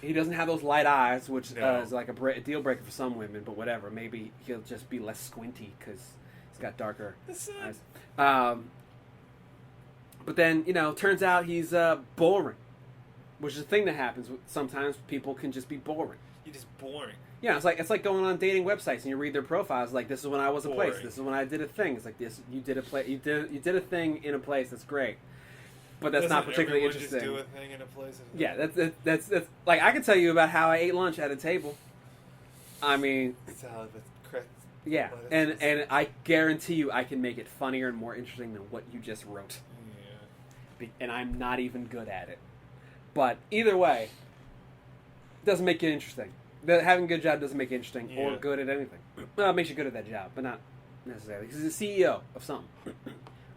He doesn't have those light eyes, which is like a deal breaker for some women. But whatever, maybe he'll just be less squinty because he's got darker eyes. But then turns out he's boring, which is a thing that happens. Sometimes people can just be boring. You're just boring. Yeah, it's like going on dating websites and you read their profiles. Like, this is when I was a place. This is when I did a thing. It's like this. You did a thing in a place. That's great, but that's not particularly interesting. Just do a thing in a place. Yeah, that's like I can tell you about how I ate lunch at a table. I mean, salad with crust. Yeah, and I guarantee you, I can make it funnier and more interesting than what you just wrote. Yeah, and I'm not even good at it. But either way, it doesn't make it interesting. Having a good job doesn't make you interesting or good at anything. Well, it makes you good at that job, but not necessarily. Because he's a CEO of something.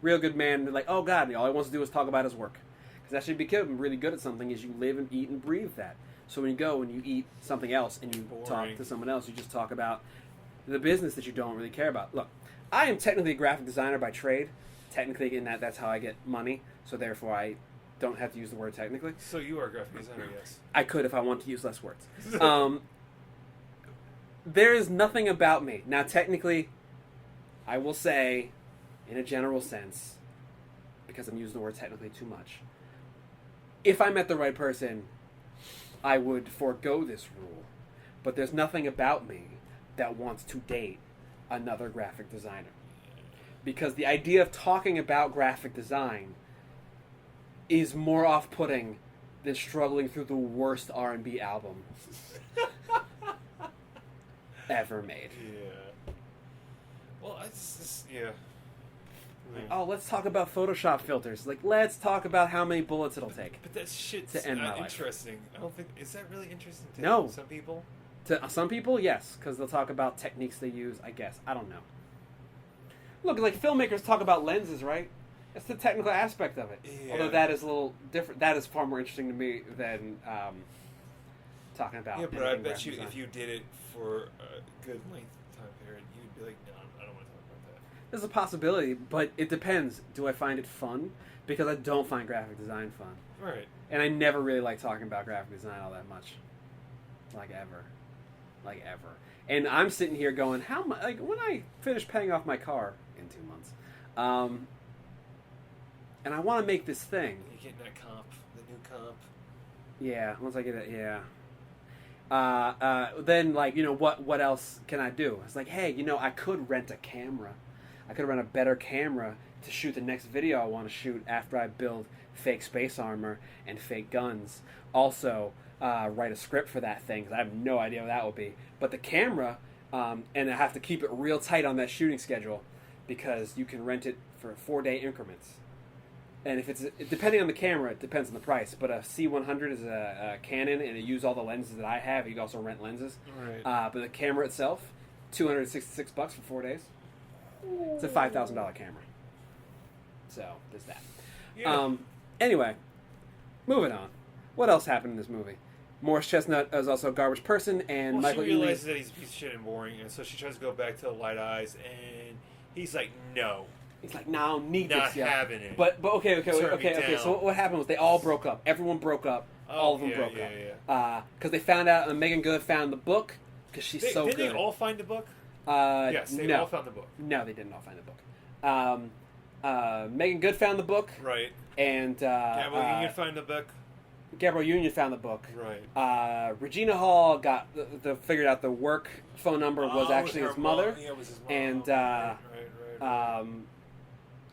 Real good man. Like, oh, God, all he wants to do is talk about his work. Because that should be really good at something is you live and eat and breathe that. So when you go and you eat something else and you talk to someone else, you just talk about the business that you don't really care about. Look, I am technically a graphic designer by trade. Technically, in that's how I get money. So therefore, I don't have to use the word technically. So you are a graphic designer, yes. I could if I wanted to use less words. There is nothing about me. Now, technically, I will say, in a general sense, because I'm using the word technically too much, if I met the right person, I would forego this rule. But there's nothing about me that wants to date another graphic designer. Because the idea of talking about graphic design is more off-putting than struggling through the worst R&B album ever made. Yeah. Well, yeah. Like, oh, let's talk about Photoshop filters. Like, let's talk about how many bullets it'll take. But that shit's to end my life. Interesting. I don't think... Is that really interesting to no. some people? To some people, yes, because they'll talk about techniques they use, I guess. I don't know. Look, like filmmakers talk about lenses, right? It's the technical aspect of it. Yeah. Although that is a little different. That is far more interesting to me than talking about. Yeah, but I bet you if you did it for a good length time period, you'd be like, no, I don't want to talk about that. There's a possibility, but it depends. Do I find it fun? Because I don't find graphic design fun. Right. And I never really like talking about graphic design all that much. Like ever. And I'm sitting here going, how much? Like when I finish paying off my car in 2 months, and I want to make this thing. You getting that comp, the new comp? Yeah, once I get it, yeah. Then like what else can I do? It's like, hey, I could rent a camera. I could rent a better camera to shoot the next video I want to shoot after I build fake space armor and fake guns. Also, write a script for that thing because I have no idea what that will be. But the camera, and I have to keep it real tight on that shooting schedule because you can rent it for 4-day increments. And if it's depending on the camera, it depends on the price. But a C100 is a Canon, and it uses all the lenses that I have. You can also rent lenses. Right. But the camera itself, $266 for 4 days. It's a $5,000 camera. So there's that. Yeah. Anyway, moving on. What else happened in this movie? Morris Chestnut is also a garbage person, and Michael she realizes that he's a piece of shit and boring, and so she tries to go back to the light eyes, and he's like, no. He's like, no, I don't need Not this yet. having it. But okay. So what happened was they all broke up. Everyone broke up. All of them broke up. Because they found out, Meagan Good found the book, because she's so good. Did they all find the book? Yes, they all found the book. No, they didn't all find the book. Meagan Good found the book. Right. And Gabrielle Union found the book. Gabrielle Union found the book. Right. Regina Hall got figured out the work phone number was actually his mother. Yeah, it was his mom. And right.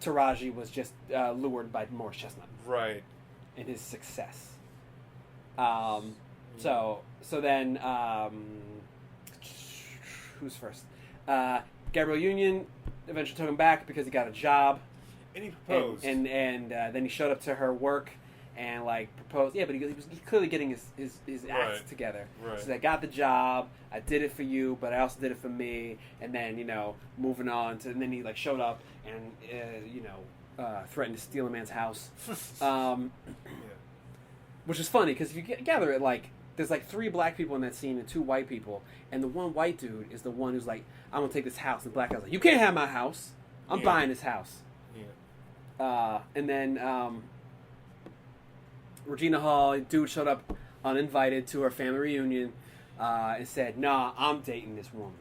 Taraji was just lured by Morris Chestnut. Right. In his success. So then who's first? Gabrielle Union eventually took him back because he got a job. And he proposed. And then he showed up to her work and like proposed. Yeah, but he was clearly getting his acts together. Right. So I got the job. I did it for you, but I also did it for me. And then moving on to, and then he like showed up and threatened to steal a man's house. Which is funny because if you gather it, like there's like 3 black people in that scene and 2 white people, and the one white dude is the one who's like, I'm gonna take this house. And the black guy's like, you can't have my house. I'm buying this house. Yeah. And then Regina Hall, dude showed up uninvited to her family reunion and said, nah, I'm dating this woman.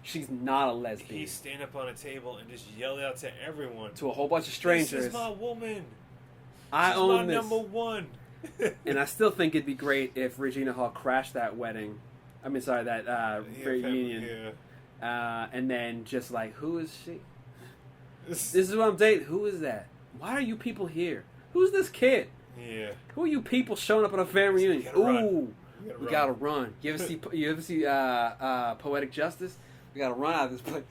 She's not a lesbian. He stand up on a table and just yelled out to everyone. To a whole bunch of strangers. This is my woman. I own this. She's my number one. And I still think it'd be great if Regina Hall crashed that wedding. I mean, sorry, that reunion. And then just like, who is she? This is what I'm dating. Who is that? Why are you people here? Who's this kid? Yeah. Who are you people showing up at a family reunion? Ooh. We gotta run. You ever see Poetic Justice? We gotta run out of this place.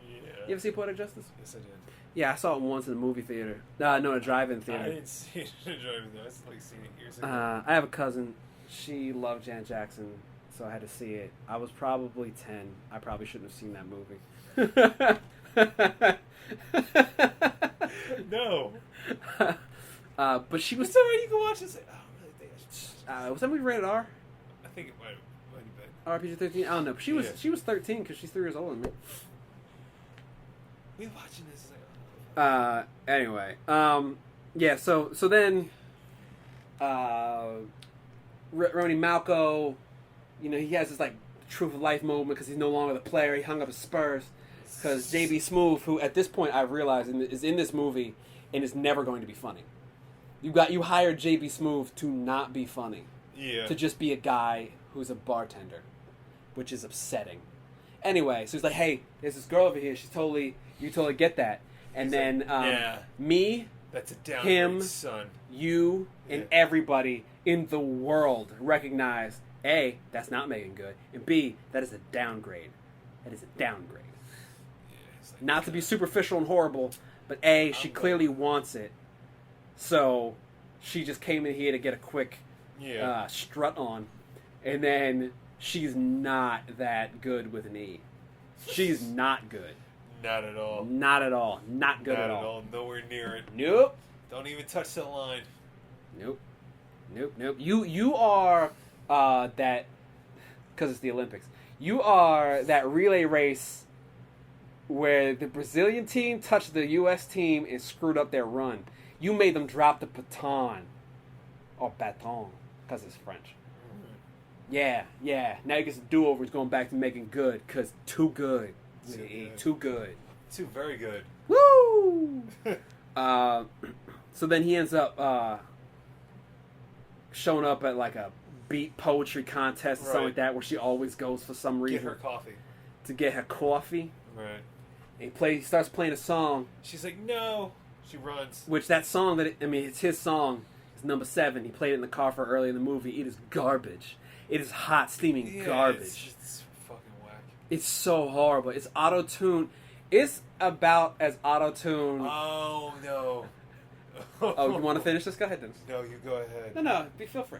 Yeah. You ever see Poetic Justice? Yes, I did. Yeah, I saw it once in a movie theater. No, a drive-in theater. I didn't see it in a drive-in theater. I like seen it years ago. I have a cousin. She loved Janet Jackson, so I had to see it. I was probably 10. I probably shouldn't have seen that movie. No. But she was. Somewhere you can watch this. I don't really think I should. Was that movie rated R? I think it might have been. RPG-13? I don't know. But she was 13 because she's 3 years older than me. We watching this. Anyway. Yeah. So then. Ronnie Malco, he has this like truth of life moment because he's no longer the player. He hung up his spurs because JB Smoove, who at this point I've realized is in this movie and is never going to be funny. You hired JB Smoove to not be funny. Yeah. To just be a guy who's a bartender, which is upsetting. Anyway, so he's like, hey, there's this girl over here. You totally get that. And he's then like, me, that's a downgrade, him, son. You, and everybody in the world recognize, A, that's not Meagan Good, and B, that is a downgrade. That is a downgrade. Yeah, like, not to be superficial and horrible, but A, she clearly wants it. So she just came in here to get a quick strut on. And then she's not that good with an E. She's not good. Not at all. Not at all. Not good at all. Not at all. Nowhere near it. Nope. Don't even touch the line. Nope. Nope. You are that, because it's the Olympics. You are that relay race where the Brazilian team touched the U.S. team and screwed up their run. You made them drop the baton. Or baton, because it's French. Yeah. Now he gets a do-over. He's going back to Meagan Good, because too good. Too good. Too very good. Woo! So then he ends up showing up at like a beat poetry contest or something like that, where she always goes for some reason. Get her coffee. To get her coffee. Right. And he starts playing a song. She's like, no. She runs. Which that song it's his song. It's number 7. He played it in the car for early in the movie. It is garbage. It is hot, steaming garbage. It's fucking whack. It's so horrible. It's auto-tuned. It's about as auto-tuned. Oh, no. Oh, you want to finish this? Go ahead, Dennis. No, you go ahead. No, feel free.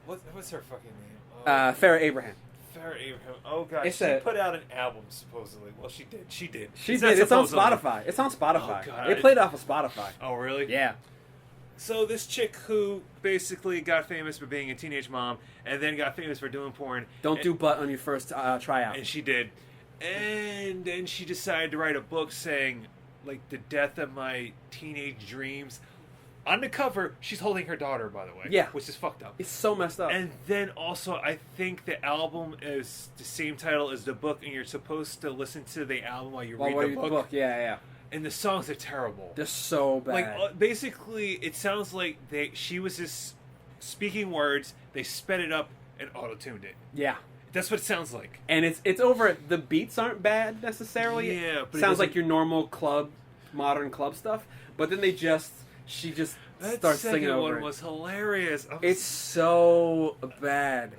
What's her fucking name? Farrah Abraham. Farrah Abraham. Oh, God. She put out an album, supposedly. Well, she did. She did. It's on Spotify. Oh, God. They played it off of Spotify. Oh, really? Yeah. So this chick who basically got famous for being a teenage mom and then got famous for doing porn. Don't do butt on your first tryout. And she did. And then she decided to write a book saying, like, the death of my teenage dreams. On the cover, she's holding her daughter, by the way. Yeah. Which is fucked up. It's so messed up. And then also, I think the album is the same title as the book, and you're supposed to listen to the album while you read the book. Yeah. And the songs are terrible. They're so bad. Like, basically, it sounds like she was just speaking words, they sped it up, and auto-tuned it. Yeah. That's what it sounds like. And it's over. The beats aren't bad, necessarily. Yeah. But sounds like your normal modern club stuff. But then she just starts singing over it. That one was hilarious. It's so bad.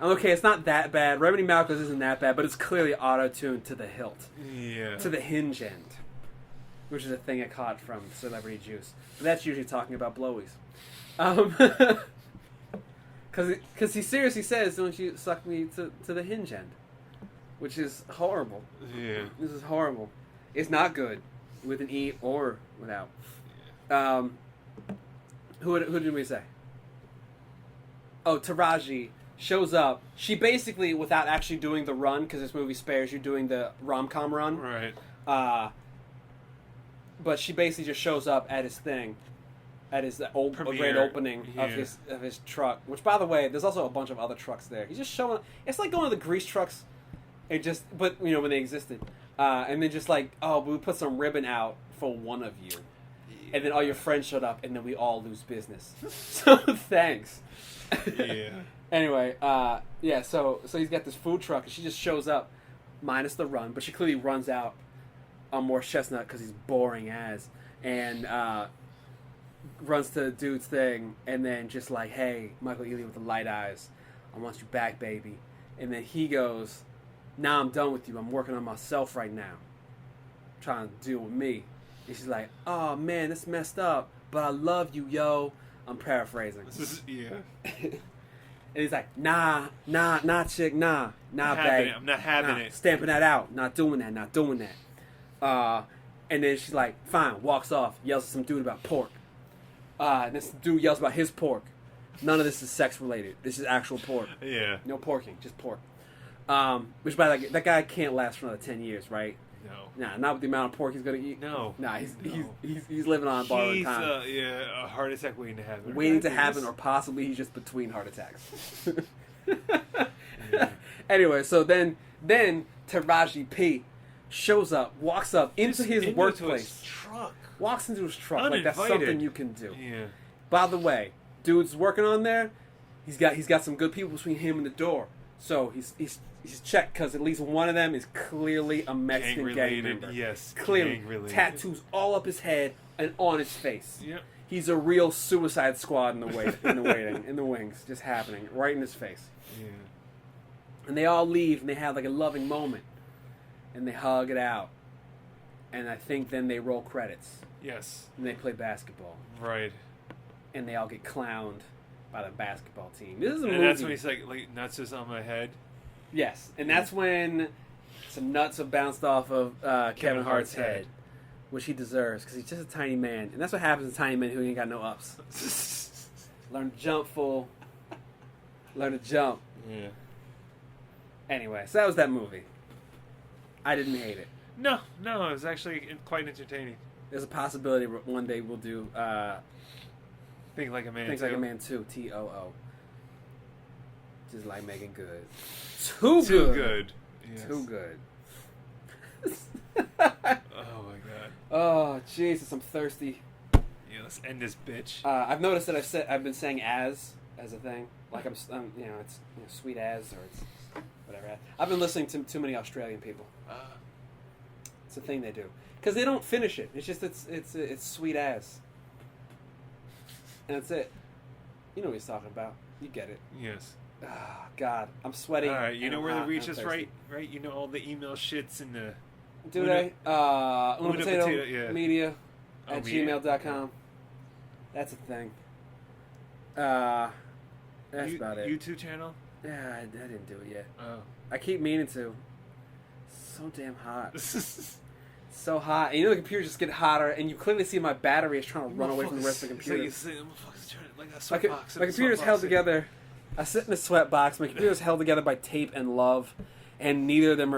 Okay, it's not that bad. Remedy Malcolm isn't that bad, but it's clearly auto-tuned to the hilt. Yeah. To the hinge end. Which is a thing I caught from Celebrity Juice. But that's usually talking about blowies. Because he seriously says, don't you suck me to the hinge end. Which is horrible. Yeah. This is horrible. It's not good. With an E or without. Who did we say? Oh, Taraji shows up. She basically, without actually doing the run, because this movie spares you doing the rom-com run. Right. But she basically just shows up at his thing, at his grand opening of his truck. Which, by the way, there's also a bunch of other trucks there. He's just showing. It's like going to the grease trucks, but when they existed, and then just like, oh, we put some ribbon out for one of you, and then all your friends showed up, and then we all lose business. So thanks. Yeah. Anyway, so he's got this food truck, and she just shows up, minus the run, but she clearly runs out on Morris Chestnut because he's boring as, and runs to the dude's thing, and then just like, hey, Michael Ealy with the light eyes, I want you back, baby. And then he goes, nah, I'm done with you. I'm working on myself right now. I'm trying to deal with me. And she's like, oh man, this messed up, but I love you, yo. I'm paraphrasing. And he's like, nah, chick, nah, babe. I'm not having it. Stamping that out. Not doing that. And then she's like, fine, walks off, yells at some dude about pork. And this dude yells about his pork. None of this is sex related. This is actual pork. Yeah. No porking, just pork. Which by that guy can't last for another 10 years, right? No. Nah, not with the amount of pork he's gonna eat. No. Nah, he's living on borrowed time. A heart attack waiting to happen. Waiting to happen, or possibly he's just between heart attacks. Anyway, so then Taraji P shows up, walks up into his workplace. Walks into his truck. Uninvited. Like that's something you can do. Yeah. By the way, dude's working on there. He's got some good people between him and the door. So he's checked because at least one of them is clearly a Mexican gang member. Yes. Clearly. Tattoos all up his head and on his face. Yep. He's a real Suicide Squad in the wings, just happening right in his face. Yeah. And they all leave and they have like a loving moment. And they hug it out. And I think then they roll credits. Yes. And they play basketball. Right. And they all get clowned by the basketball team. This is a and movie. that's when he's like nuts is on my head. Yes, and that's when some nuts have bounced off of Kevin Hart's head, which he deserves because he's just a tiny man, and that's what happens to tiny men who ain't got no ups. Learn to jump, fool. Learn to jump. Yeah. Anyway, so that was that movie. I didn't hate it. No, it was actually quite entertaining. There's a possibility one day we'll do Think Like a Man. Things 2. Like a Man 2, TOO. Just like Meagan Good. Too good. Yes. Too good. Oh my god. Oh Jesus, I'm thirsty. Yeah, let's end this bitch. I've noticed that I've been saying as a thing, like it's sweet as or it's whatever. I've been listening to too many Australian people. It's a thing they do because they don't finish it. It's just it's sweet as, and that's it. You know what he's talking about. You get it. Yes. Oh, God, I'm sweating. All right, you know where the reach is, right? Right? You know all the email shits and the... Do they? Potato Media at gmail.com. That's a thing. That's about it. YouTube channel? Yeah, I didn't do it yet. Oh. I keep meaning to. So damn hot. So hot. And you know the computers just get hotter, and you clearly see my battery is trying to run away from the rest of the computer. My computer's held together. I sit in a sweatbox. My computer's held together by tape and love, and neither of them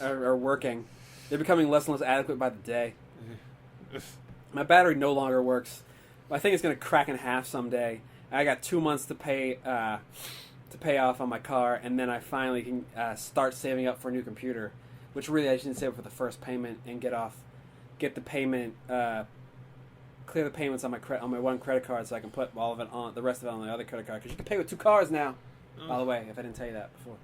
are working. They're becoming less and less adequate by the day. My battery no longer works. I think it's going to crack in half someday. I got 2 months to pay off on my car, and then I finally can start saving up for a new computer. Which really I just need to save up for the first payment and get the payment. Clear the payments on my one credit card so I can put all of it on the rest of it on the other credit card because you can pay with 2 cards now. By the way, if I didn't tell you that before,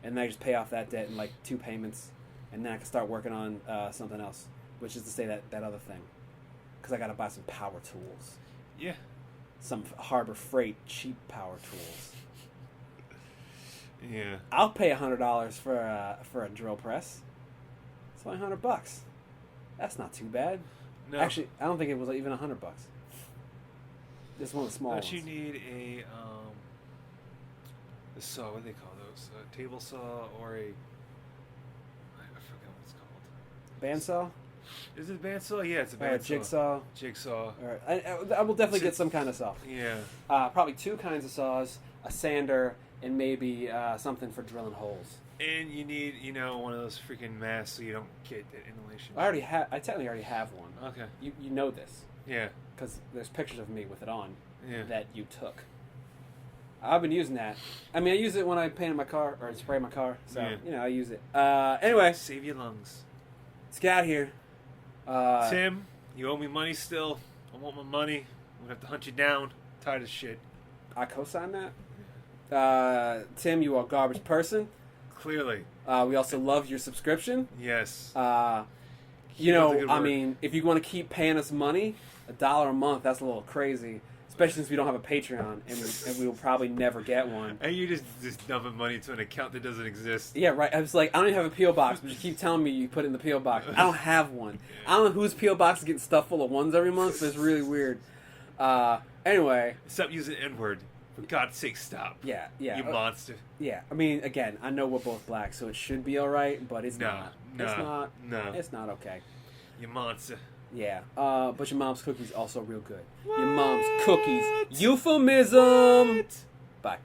and then I just pay off that debt in like 2 payments, and then I can start working on something else, which is to say that other thing, because I got to buy some power tools. Yeah. Some Harbor Freight cheap power tools. Yeah. I'll pay $100 for a drill press. It's only $100. That's not too bad. No. Actually, I don't think it was even $100. This one of the small ones. But you need a saw. What do they call those? A table saw or a... I forgot what it's called. Bandsaw? Is it a bandsaw? Yeah, it's a bandsaw. Jigsaw. Jigsaw. I will definitely get some kind of saw. Yeah. Probably 2 kinds of saws, a sander, and maybe something for drilling holes. And you need, one of those freaking masks so you don't get that inhalation. I technically already have one. Okay. You know this. Yeah. Because there's pictures of me with it on that you took. I've been using that. I mean, I use it when I paint my car or spray my car. So, I use it. Anyway. Save your lungs. Let's get out of here. Tim, you owe me money still. I want my money. I'm going to have to hunt you down. I'm tired of shit. I co-sign that. Tim, you are a garbage person. Clearly. We also love your subscription. Yes. I mean, if you want to keep paying us money, $1 a month, that's a little crazy. Especially since we don't have a Patreon, and we will probably never get one. And you just dumping money to an account that doesn't exist. Yeah, right. I was like, I don't even have a P.O. box, but you keep telling me you put it in the P.O. box. I don't have one. I don't know whose P.O. box is getting stuffed full of ones every month, but it's really weird. Anyway. Stop using N-word. For God's sake, stop. Yeah. You monster. Yeah, I mean, again, I know we're both black, so it should be alright, but it's not. No. It's not okay. You monster. Yeah, but your mom's cookies also real good. What? Your mom's cookies. Euphemism! What?